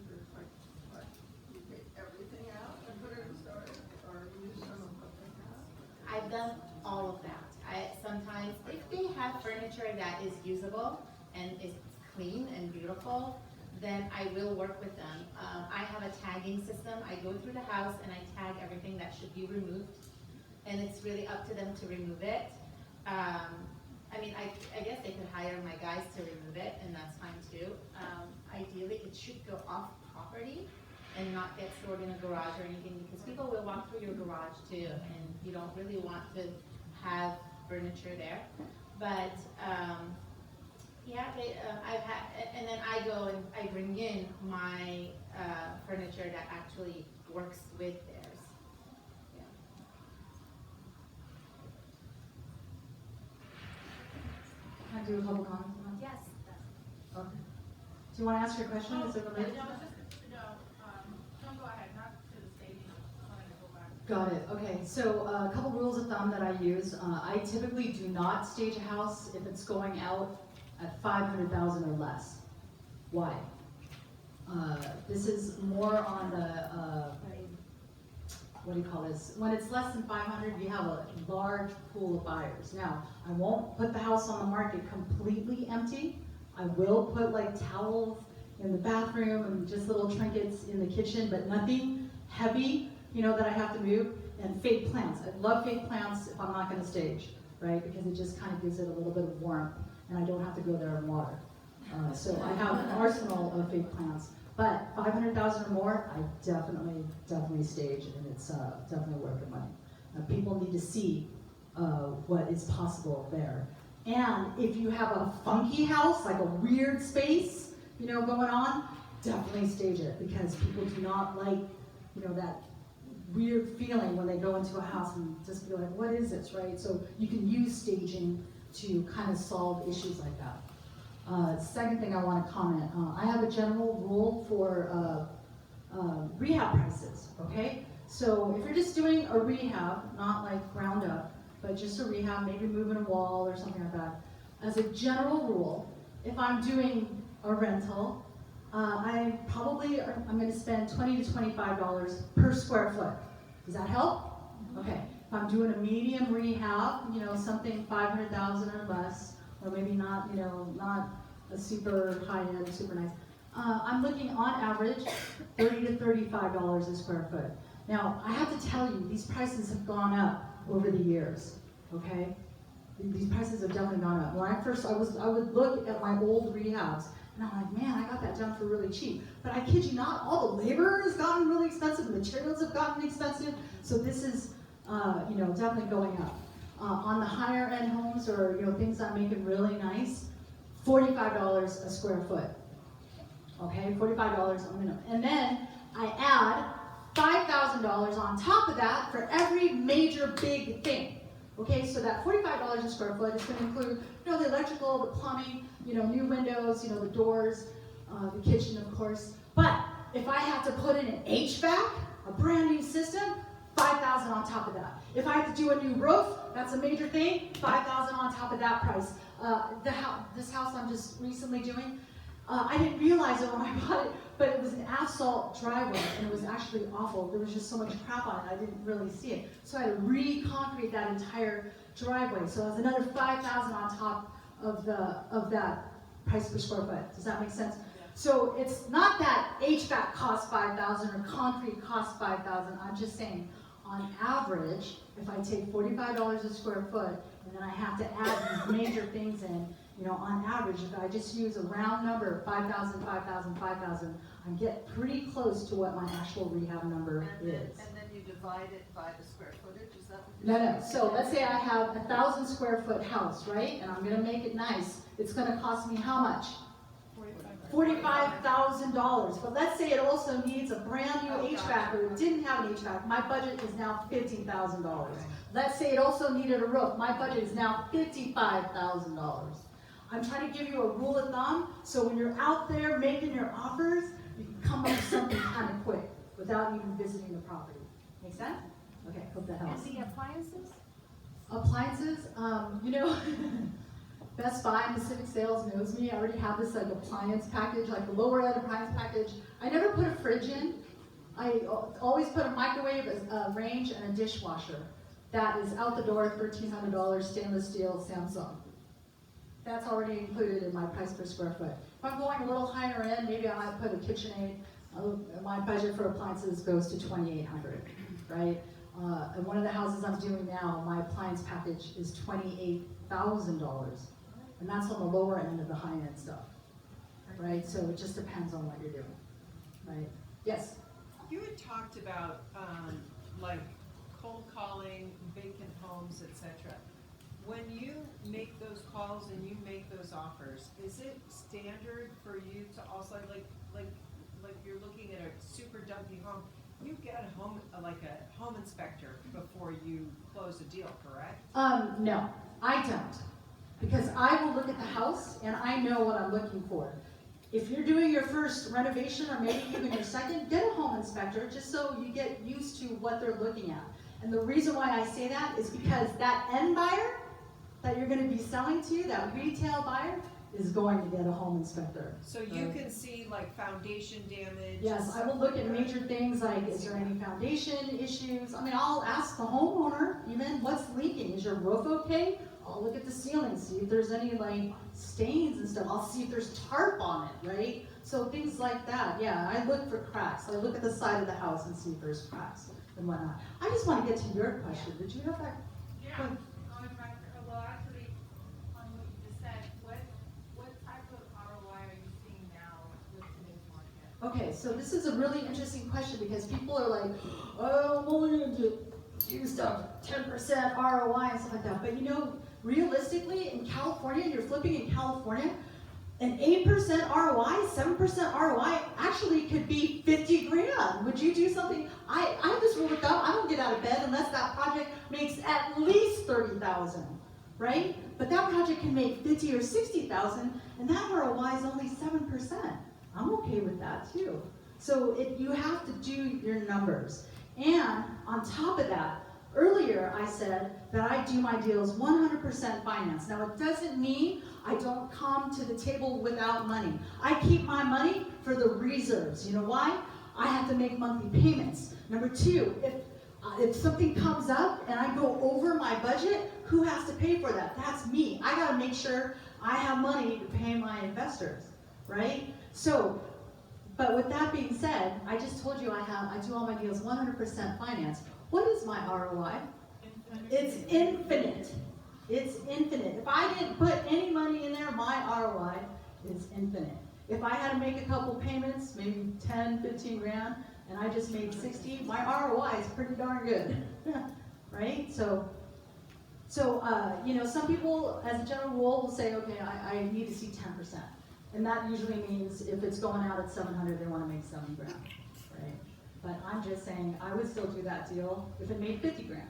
there's like, what, you take everything out and put it in storage, or use some of what they have? I've done all of that. Sometimes, if they have furniture that is usable and is clean and beautiful, then I will work with them. I have a tagging system. I go through the house and I tag everything that should be removed, and it's really up to them to remove it. I mean, I guess they could hire my guys to remove it, and that's fine too. Ideally, it should go off property and not get stored in a garage or anything, because people will walk through your garage too, and you don't really want to have furniture there. But yeah, I've had, and then I go and I bring in my furniture that actually works with theirs. Yeah. Can I do a couple comments on that? Yes. Okay. Do you want to ask your question? Is it related? No, don't go ahead, not to the staging, I wanted to go back. Got it. Okay. So a couple rules of thumb that I use. I typically do not stage a house if it's going out at 500,000 or less. Why? This is more on the what do you call this? When it's less than 500, you have a large pool of buyers. Now, I won't put the house on the market completely empty. I will put like towels in the bathroom and just little trinkets in the kitchen, but nothing heavy, you know, that I have to move. And fake plants. I love fake plants if I'm not going to stage, right? Because it just kind of gives it a little bit of warmth, and I don't have to go there in water. So I have an arsenal of fake plants. But 500,000 or more, I definitely stage, and it's definitely worth the money. People need to see what is possible there. And if you have a funky house, like a weird space, you know, going on, definitely stage it, because people do not like, you know, that weird feeling when they go into a house and just be like, what is this, right? So you can use staging to kind of solve issues like that. Second thing I want to comment, I have a general rule for rehab prices, okay? So if you're just doing a rehab, not like ground up, but just a rehab, maybe moving a wall or something like that, as a general rule, if I'm doing a rental, I'm going to spend $20 to $25 per square foot. Does that help? Okay. If I'm doing a medium rehab, you know, something 500,000 or less, or maybe not, you know, not a super high-end, super nice. I'm looking on average $30 to $35 a square foot. Now, I have to tell you, these prices have gone up over the years, okay? These prices have definitely gone up. When I would look at my old rehabs, and I'm like, man, I got that done for really cheap. But I kid you not, all the labor has gotten really expensive, the materials have gotten expensive, so this is, you know, definitely going up. On the higher end homes, or, you know, things I'm making really nice, $45 a square foot. Okay, $45 a minimum. And then I add $5,000 on top of that for every major big thing. Okay, so that $45 a square foot is going to include, you know, the electrical, the plumbing, you know, new windows, you know, the doors, the kitchen, of course. But if I have to put in an HVAC, a brand new system, $5,000 on top of that. If I have to do a new roof, that's a major thing, $5,000 on top of that price. This house I'm just recently doing, I didn't realize it when I bought it, but it was an asphalt driveway, and it was actually awful. There was just so much crap on it, I didn't really see it. So I had to re-concrete that entire driveway. So it was another $5,000 on top of that price per square foot. Does that make sense? Yeah. So it's not that HVAC costs $5,000 or concrete costs $5,000. I'm just saying, on average, if I take $45 a square foot, and then I have to add these major things in, you know, on average, if I just use a round number, 5,000, 5,000, 5,000, I get pretty close to what my actual rehab number is. And then you divide it by the square footage, is that what you're No, saying? no, so let's say I have a 1,000 square foot house, right? And I'm gonna make it nice. It's gonna cost me how much? $45,000. But let's say it also needs a brand new HVAC, or it didn't have an HVAC. My budget is now $50,000. Let's say it also needed a roof. My budget is now $55,000. I'm trying to give you a rule of thumb, so when you're out there making your offers, you can come up with something kind of quick without even visiting the property. Make sense? Okay, hope that helps. And the appliances? Appliances, you know, Best Buy and Pacific Sales knows me. I already have this like appliance package, like the lower end appliance package. I never put a fridge in. I always put a microwave, a range, and a dishwasher. That is out the door, $1,300, stainless steel, Samsung. That's already included in my price per square foot. If I'm going a little higher end, maybe I might put a KitchenAid. My budget for appliances goes to $2,800, right? And one of the houses I'm doing now, my appliance package is $28,000. And that's on the lower end of the high end stuff, right? So it just depends on what you're doing, right? Yes? You had talked about like cold calling, vacant homes, etc. When you make those calls and you make those offers, is it standard for you to also like you're looking at a super dumpy home? You get a home like a home inspector before you close a deal, correct? No, I don't. Because I will look at the house and I know what I'm looking for. If you're doing your first renovation or maybe even your second, get a home inspector just so you get used to what they're looking at. And the reason why I say that is because that end buyer that you're going to be selling to, that retail buyer, is going to get a home inspector. So you can see like foundation damage. Yes, I will look at major things like, is there any foundation issues? I mean, I'll ask the homeowner even, what's leaking? Is your roof okay? I'll look at the ceiling, see if there's any like stains and stuff. I'll see if there's tarp on it, right? So things like that, yeah, I look for cracks. I look at the side of the house and see if there's cracks and whatnot. I just want to get to your question. Did you have that? Yeah, going back, well, actually, on what you just said, what type of ROI are you seeing now with today's market? Okay, so this is a really interesting question because people are like, oh, I'm only going to do stuff 10% ROI and stuff like that. But you know, realistically, in California, you're flipping in California, an 8% ROI, 7% ROI actually could be 50 grand. Would you do something? I have this rule of thumb, I don't get out of bed unless that project makes at least 30,000, right? But that project can make 50 or 60,000, and that ROI is only 7%. I'm okay with that too. So you have to do your numbers. And on top of that, earlier I said that I do my deals 100% finance. Now it doesn't mean I don't come to the table without money. I keep my money for the reserves. You know why? I have to make monthly payments. Number two, if something comes up and I go over my budget, who has to pay for that? That's me. I gotta make sure I have money to pay my investors, right? So, but with that being said, I just told you I do all my deals 100% finance. What is my ROI? It's infinite. It's infinite. If I didn't put any money in there, my ROI is infinite. If I had to make a couple payments, maybe 10, 15 grand, and I just made 60, my ROI is pretty darn good, right? So you know, some people, as a general rule, will say, okay, I need to see 10%. And that usually means if it's going out at 700, they want to make 7 grand, right? But I'm just saying, I would still do that deal if it made 50 grand,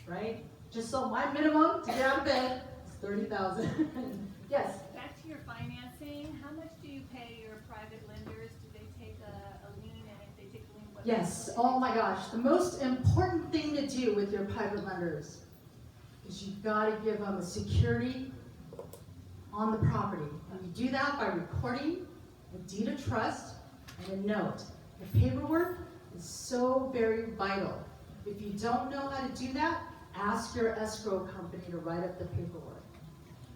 right? Just so my minimum to get out of bed is 30,000. Yes? Back to your financing, how much do you pay your private lenders? Do they take a lien, and if they take a lien, what? Yes, oh my gosh. The most important thing to do with your private lenders is you've got to give them a security on the property. And you do that by recording a deed of trust and a note. The paperwork is so very vital. If you don't know how to do that, ask your escrow company to write up the paperwork.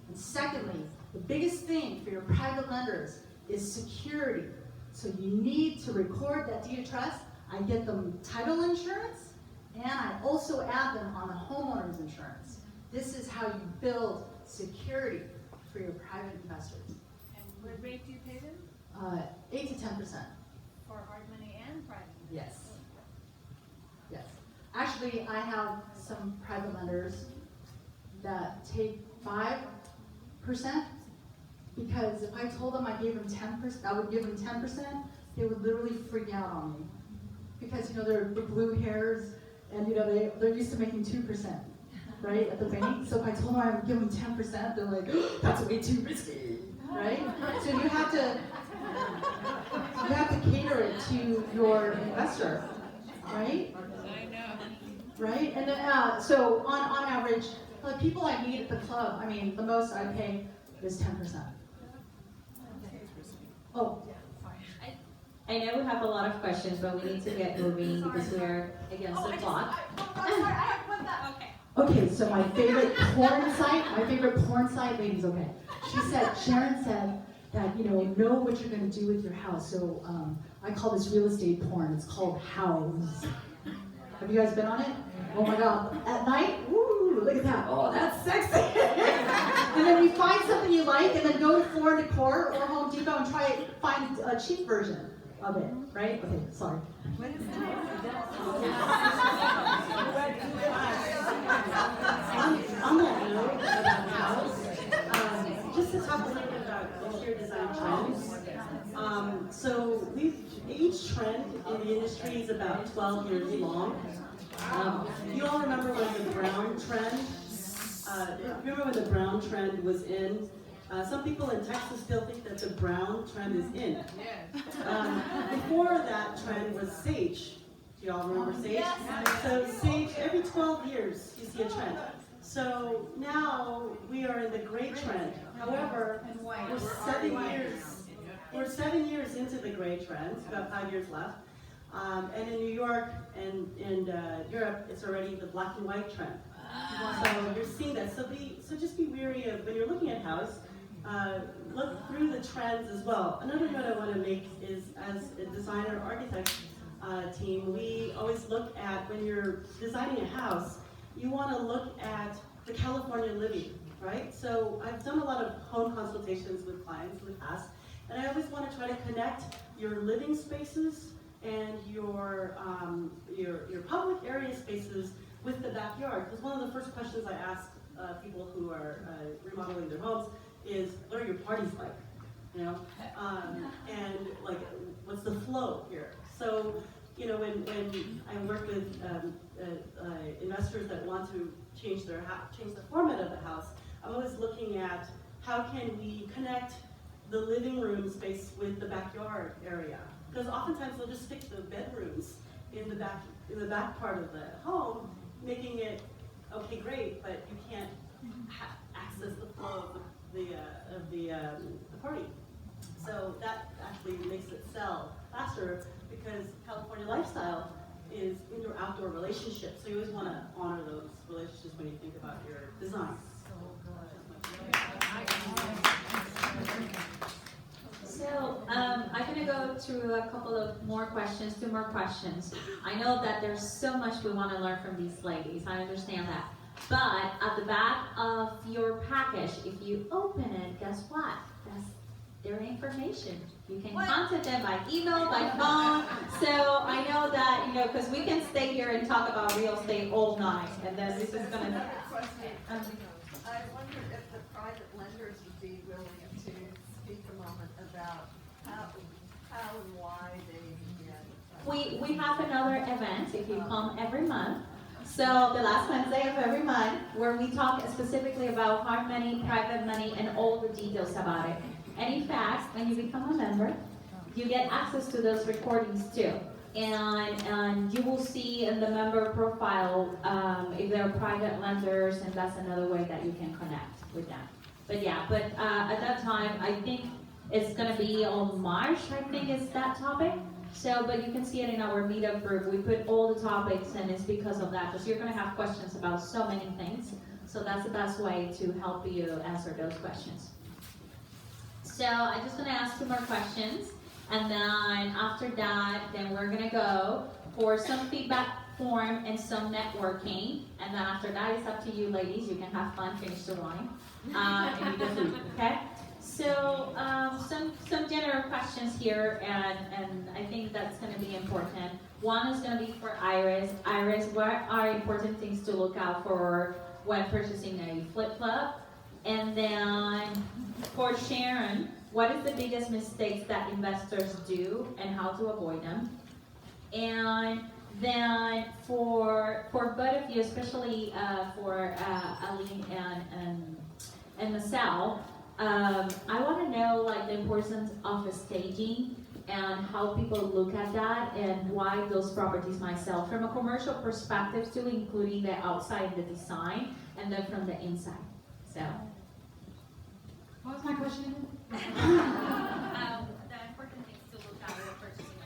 And secondly, the biggest thing for your private lenders is security. So you need to record that deed of trust. I get them title insurance And I also add them on the homeowner's insurance. This is how you build security for your private investors. And what rate do you pay them? 8 to 10%. For hard money and private? Yes. Yes. Actually, I have some private lenders that take 5%, because if I told them I gave them 10%, I would give them 10%, they would literally freak out on me. Because, you know, they're the blue hairs, and, you know, they're used to making 2%, right, at the bank. So if I told them I would give them 10%, they're like, oh, that's way too risky, right? So you have to cater it to your investor, right? I know. Right? And then, so on average, the people I meet at the club, I mean, the most I pay is 10%. Oh, I know we have a lot of questions, but we need to get moving because we're against the clock. okay, so my favorite porn site, ladies, okay. Sharon said that, you know what you're gonna do with your house. So I call this real estate porn. It's called House. Have you guys been on it? Oh my God, at night? Ooh, look at that. Oh, that's sexy. And then you find something you like and then go to Floor & Decor or Home Depot and find a cheap version of it, right? Okay, sorry. On that note about House, just to talk a little bit about interior design trends. So each trend in the industry is about 12 years long. You all remember when the brown trend? Remember when the brown trend was in? Some people in Texas still think that the brown trend is in. Before that trend was sage. Do y'all remember sage? Yes. So sage, every 12 years you see a trend. So now we are in the gray trend. However, we're 7 years into the gray trend, about 5 years left. And in New York and in Europe, it's already the black and white trend. So you're seeing that. So just be wary of when you're looking at house. Look through the trends as well. Another note I want to make is, as a designer architect team, we always look at when you're designing a house, you want to look at the California living, right? So I've done a lot of home consultations with clients in the past, and I always want to try to connect your living spaces and your public area spaces with the backyard. Because one of the first questions I ask people who are remodeling their homes is, what are your parties like? You know, and like, what's the flow here? So, you know, when I work with investors that want to change the format of the house, I'm always looking at how can we connect the living room space with the backyard area. Because oftentimes they'll just stick the bedrooms in the back part of the home, making it okay, great, but you can't access the flow of the party. So that actually makes it sell faster because California lifestyle is indoor-outdoor relationships. So you always want to honor those relationships when you think about your design. So I'm going to go through a couple of more questions, 2 more questions. I know that there's so much we want to learn from these ladies. I understand that. But at the back of your package, if you open it, guess what? That's their information. You can contact them by email, by phone. So I know that, you know, because we can stay here and talk about real estate all night, and then this is going to... I wonder if the private lenders would be willing to speak a moment about how and why they We have another event, if you come every month. So the last Wednesday of every month, where we talk specifically about hard money, private money, and all the details about it. And in fact, when you become a member, you get access to those recordings too. And you will see in the member profile if they're private lenders, and that's another way that you can connect with them. But yeah, at that time, I think it's gonna be on March, I think is that topic. So, but you can see it in our meetup group. We put all the topics, and it's because of that, because you're going to have questions about so many things. So that's the best way to help you answer those questions. So I'm just going to ask 2 more questions, and then after that, then we're going to go for some feedback form and some networking, and then after that, it's up to you ladies. You can have fun, finish the wine, and eat the food, okay? So, some general questions here, and I think that's going to be important. One is going to be for Iris. Iris, what are important things to look out for when purchasing a flip-flop? And then for Sharon, what is the biggest mistakes that investors do and how to avoid them? And then for both of you, especially for Aline and Marcel, I want to know like the importance of staging and how people look at that and why those properties might sell from a commercial perspective too, including the outside, the design, and then from the inside. So. What was my question again? The important things to look out when purchasing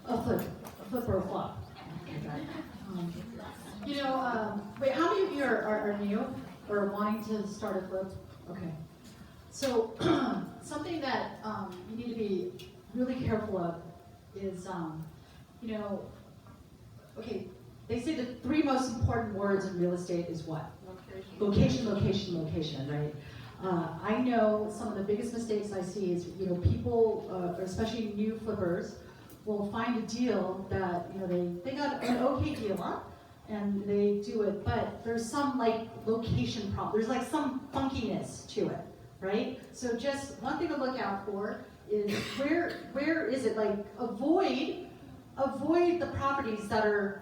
A flip or a flop. Wait, how many of you are new or wanting to start a flip? Okay. So something that you need to be really careful of is, okay, they say the 3 most important words in real estate is what? Location, location, location, right? I know some of the biggest mistakes I see is, people, especially new flippers, will find a deal that, they got an okay deal, huh? And they do it, but there's some like location problem. There's like some funkiness to it, right? So just one thing to look out for is where is it? Like avoid the properties that are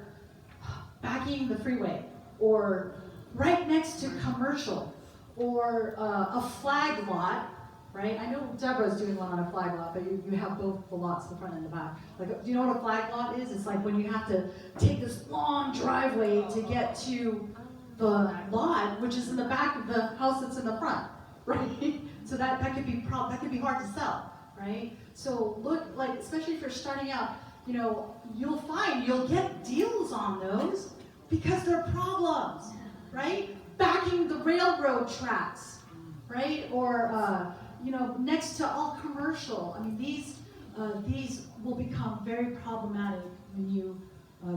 backing the freeway or right next to commercial or a flag lot, right? I know Deborah's doing one on a flag lot, but you have both the lots, the front and the back. Like, do you know what a flag lot is? It's like when you have to take this long driveway to get to the lot, which is in the back of the house that's in the front, right? So that could be hard to sell, right? So look, like, especially if you're starting out, you'll find you'll get deals on those because they're problems, right? Backing the railroad tracks, right? Or next to all commercial. I mean, these will become very problematic when you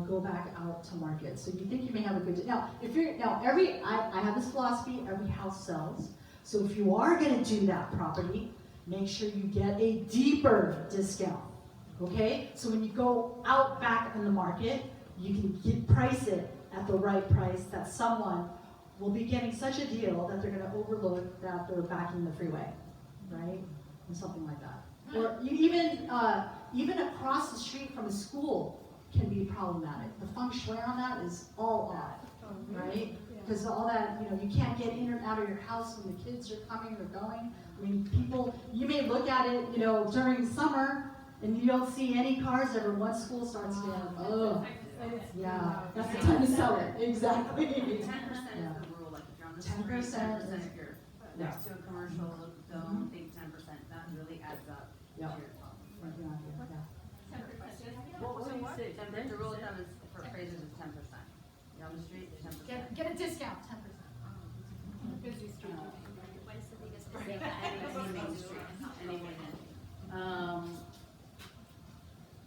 go back out to market. So you think you may have a good deal. Now, I have this philosophy: every house sells. So if you are going to do that property, make sure you get a deeper discount. Okay? So when you go out back in the market, you can price it at the right price that someone will be getting such a deal that they're going to overlook that they're backing the freeway, right? And something like that. Or even across the street from a school can be problematic. The feng shui on that is all off, right? Because all that, you can't get in or out of your house when the kids are coming or going. I mean, you may look at it, during summer and you don't see any cars ever. Once school starts again, yeah, that's the time to sell it. Exactly. 10% is the rule, like if you're on the street, 10% if you're next to a commercial zone, think 10%, that really adds up to your top. What would you say? The rule of thumb is for appraisers is 10%. You're on the street, you're 10%. Get a discount, 10%. Busy street. What is the biggest Any mistake? main street, any main.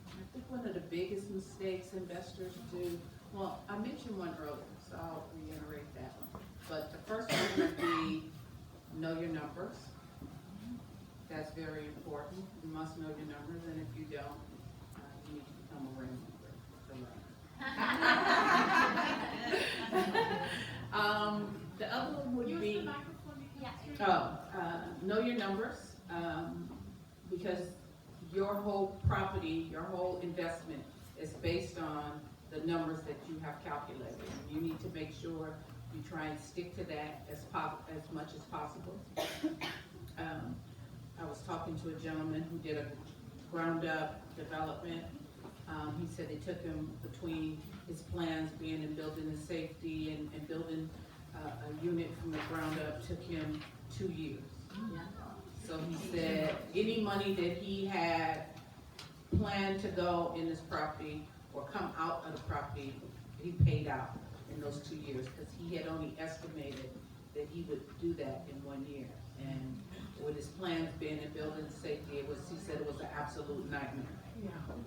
I think one of the biggest mistakes investors do, well, I mentioned one earlier, so I'll reiterate that one. But the first one would be know your numbers. That's very important. You must know your numbers, and if you don't, you need to become a WREN member. The other one would be, know your numbers, because your whole property, your whole investment is based on the numbers that you have calculated. You need to make sure you try and stick to that as much as possible. I was talking to a gentleman who did a ground up development. He said it took him, between his plans being in building and safety and building a unit from the ground up, took him 2 years. So he said any money that he had planned to go in this property or come out of the property, he paid out in those 2 years, because he had only estimated that he would do that in 1 year. And with his plans being in building safety, he said it was an absolute nightmare.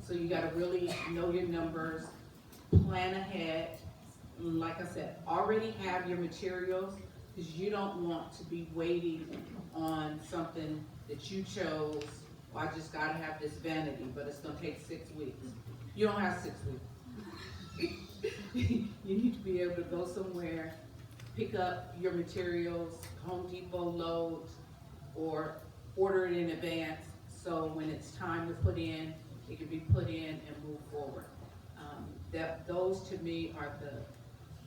So you gotta really know your numbers, plan ahead. Like I said, already have your materials, because you don't want to be waiting on something that you chose. Well, I just gotta have this vanity, but it's gonna take 6 weeks. You don't have 6 weeks. You need to be able to go somewhere, pick up your materials, Home Depot, Lowe's, or order it in advance, so when it's time to put in, it can be put in and move forward. Those to me are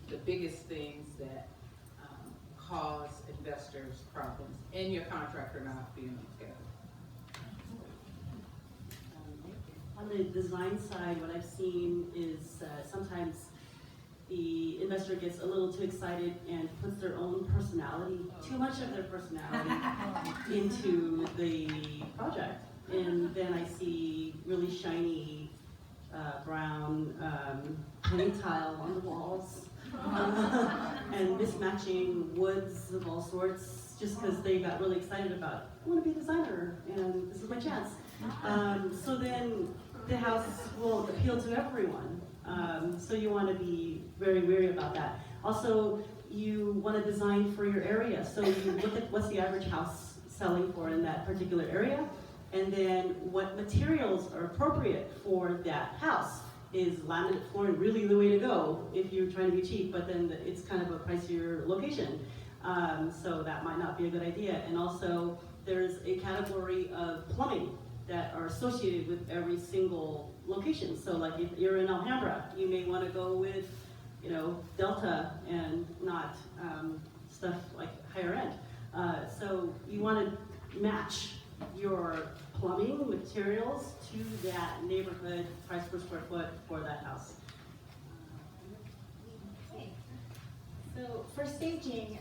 the biggest things that cause investors problems, and your contractor not being together. On the design side, what I've seen is sometimes the investor gets a little too excited and puts their own personality, too much of their personality, into the project. And then I see really shiny brown paint tile on the walls, and mismatching woods of all sorts, just because they got really excited about, I want to be a designer, and this is my chance. So then the house will appeal to everyone. So you want to be very wary about that. Also, you want to design for your area. So you look at what's the average house selling for in that particular area, and then what materials are appropriate for that house. Is laminate flooring really the way to go if you're trying to be cheap, but then it's kind of a pricier location. So that might not be a good idea. And also, there's a category of plumbing that are associated with every single location. So like if you're in Alhambra, you may want to go with, Delta and not stuff like higher end. So you want to match your plumbing materials to that neighborhood price per square foot for that house. Okay. So for staging,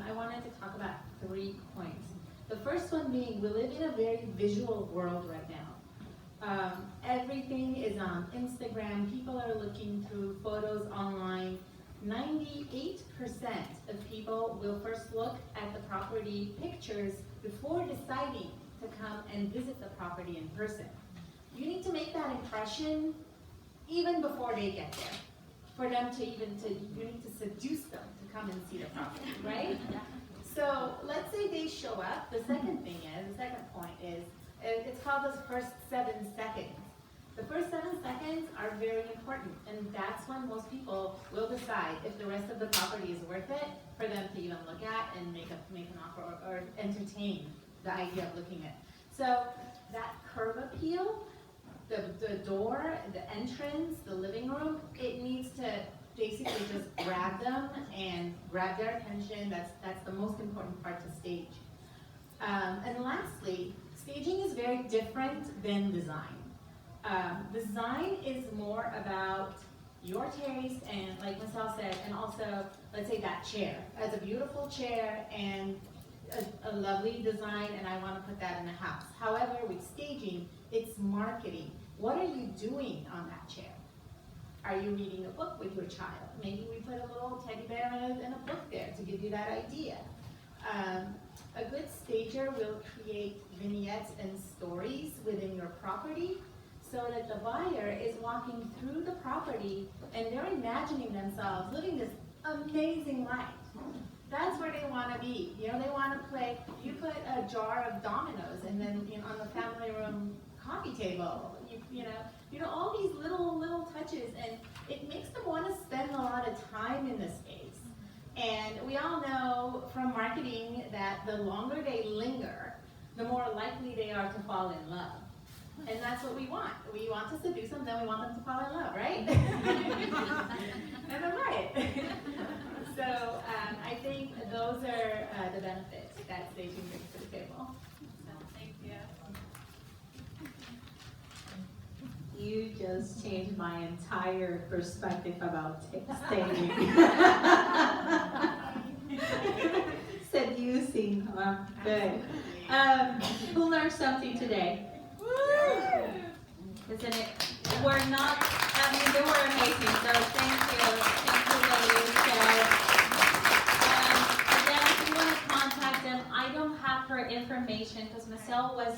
I wanted to talk about 3 points. The first one being, we live in a very visual world right now. Everything is on Instagram. People are looking through photos online. 98% of people will first look at the property pictures before deciding to come and visit the property in person. You need to make that impression even before they get there. For them you need to seduce them to come and see the property, right? So let's say they show up. The second point is, it's called the first 7 seconds. The first 7 seconds are very important, and that's when most people will decide if the rest of the property is worth it for them to even look at and make an offer or entertain the idea of looking at. So that curb appeal, the door, the entrance, the living room, it needs to basically just grab them and grab their attention. That's the most important part to stage. And lastly, staging is very different than design. Design is more about your taste and, like Michelle said, and also, let's say that chair. As a beautiful chair and a lovely design, and I want to put that in the house. However, with staging, it's marketing. What are you doing on that chair? Are you reading a book with your child? Maybe we put a little teddy bear in a book there to give you that idea. A good stager will create vignettes and stories within your property so that the buyer is walking through the property and they're imagining themselves living this amazing life. That's where they want to be. They want to play. You put a jar of dominoes and then on the family room coffee table. All these little touches, and it makes them want to spend a lot of time in the space. And we all know from marketing that the longer they linger, the more likely they are to fall in love. And that's what we want. We want to seduce them, then we want them to fall in love, right? And I'm right. So I think those are the benefits that staging brings to the table. So, thank you. You just changed my entire perspective about staging. Seducing, good. Who learned something today? Isn't it? They were amazing, so thank you ladies. So, again, if you want to contact them, I don't have her information because Michelle was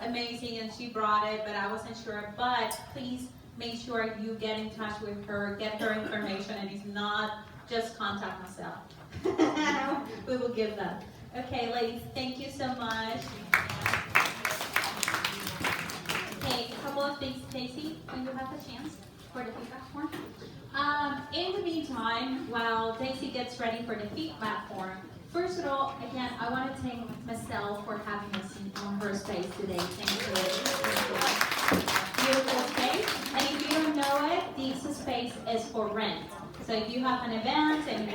amazing and she brought it, but I wasn't sure. But please make sure you get in touch with her, get her information, and it's not just contact myself. We will give that. Okay, ladies, thank you so much. Okay, a couple of things, Stacy, when you have the chance for the feedback form. In the meantime, while Daisy gets ready for the feedback form, first of all, again, I want to thank Michelle for having us on her space today. Thank you. Beautiful space. And if you don't know it, this space is for rent. So if you have an event and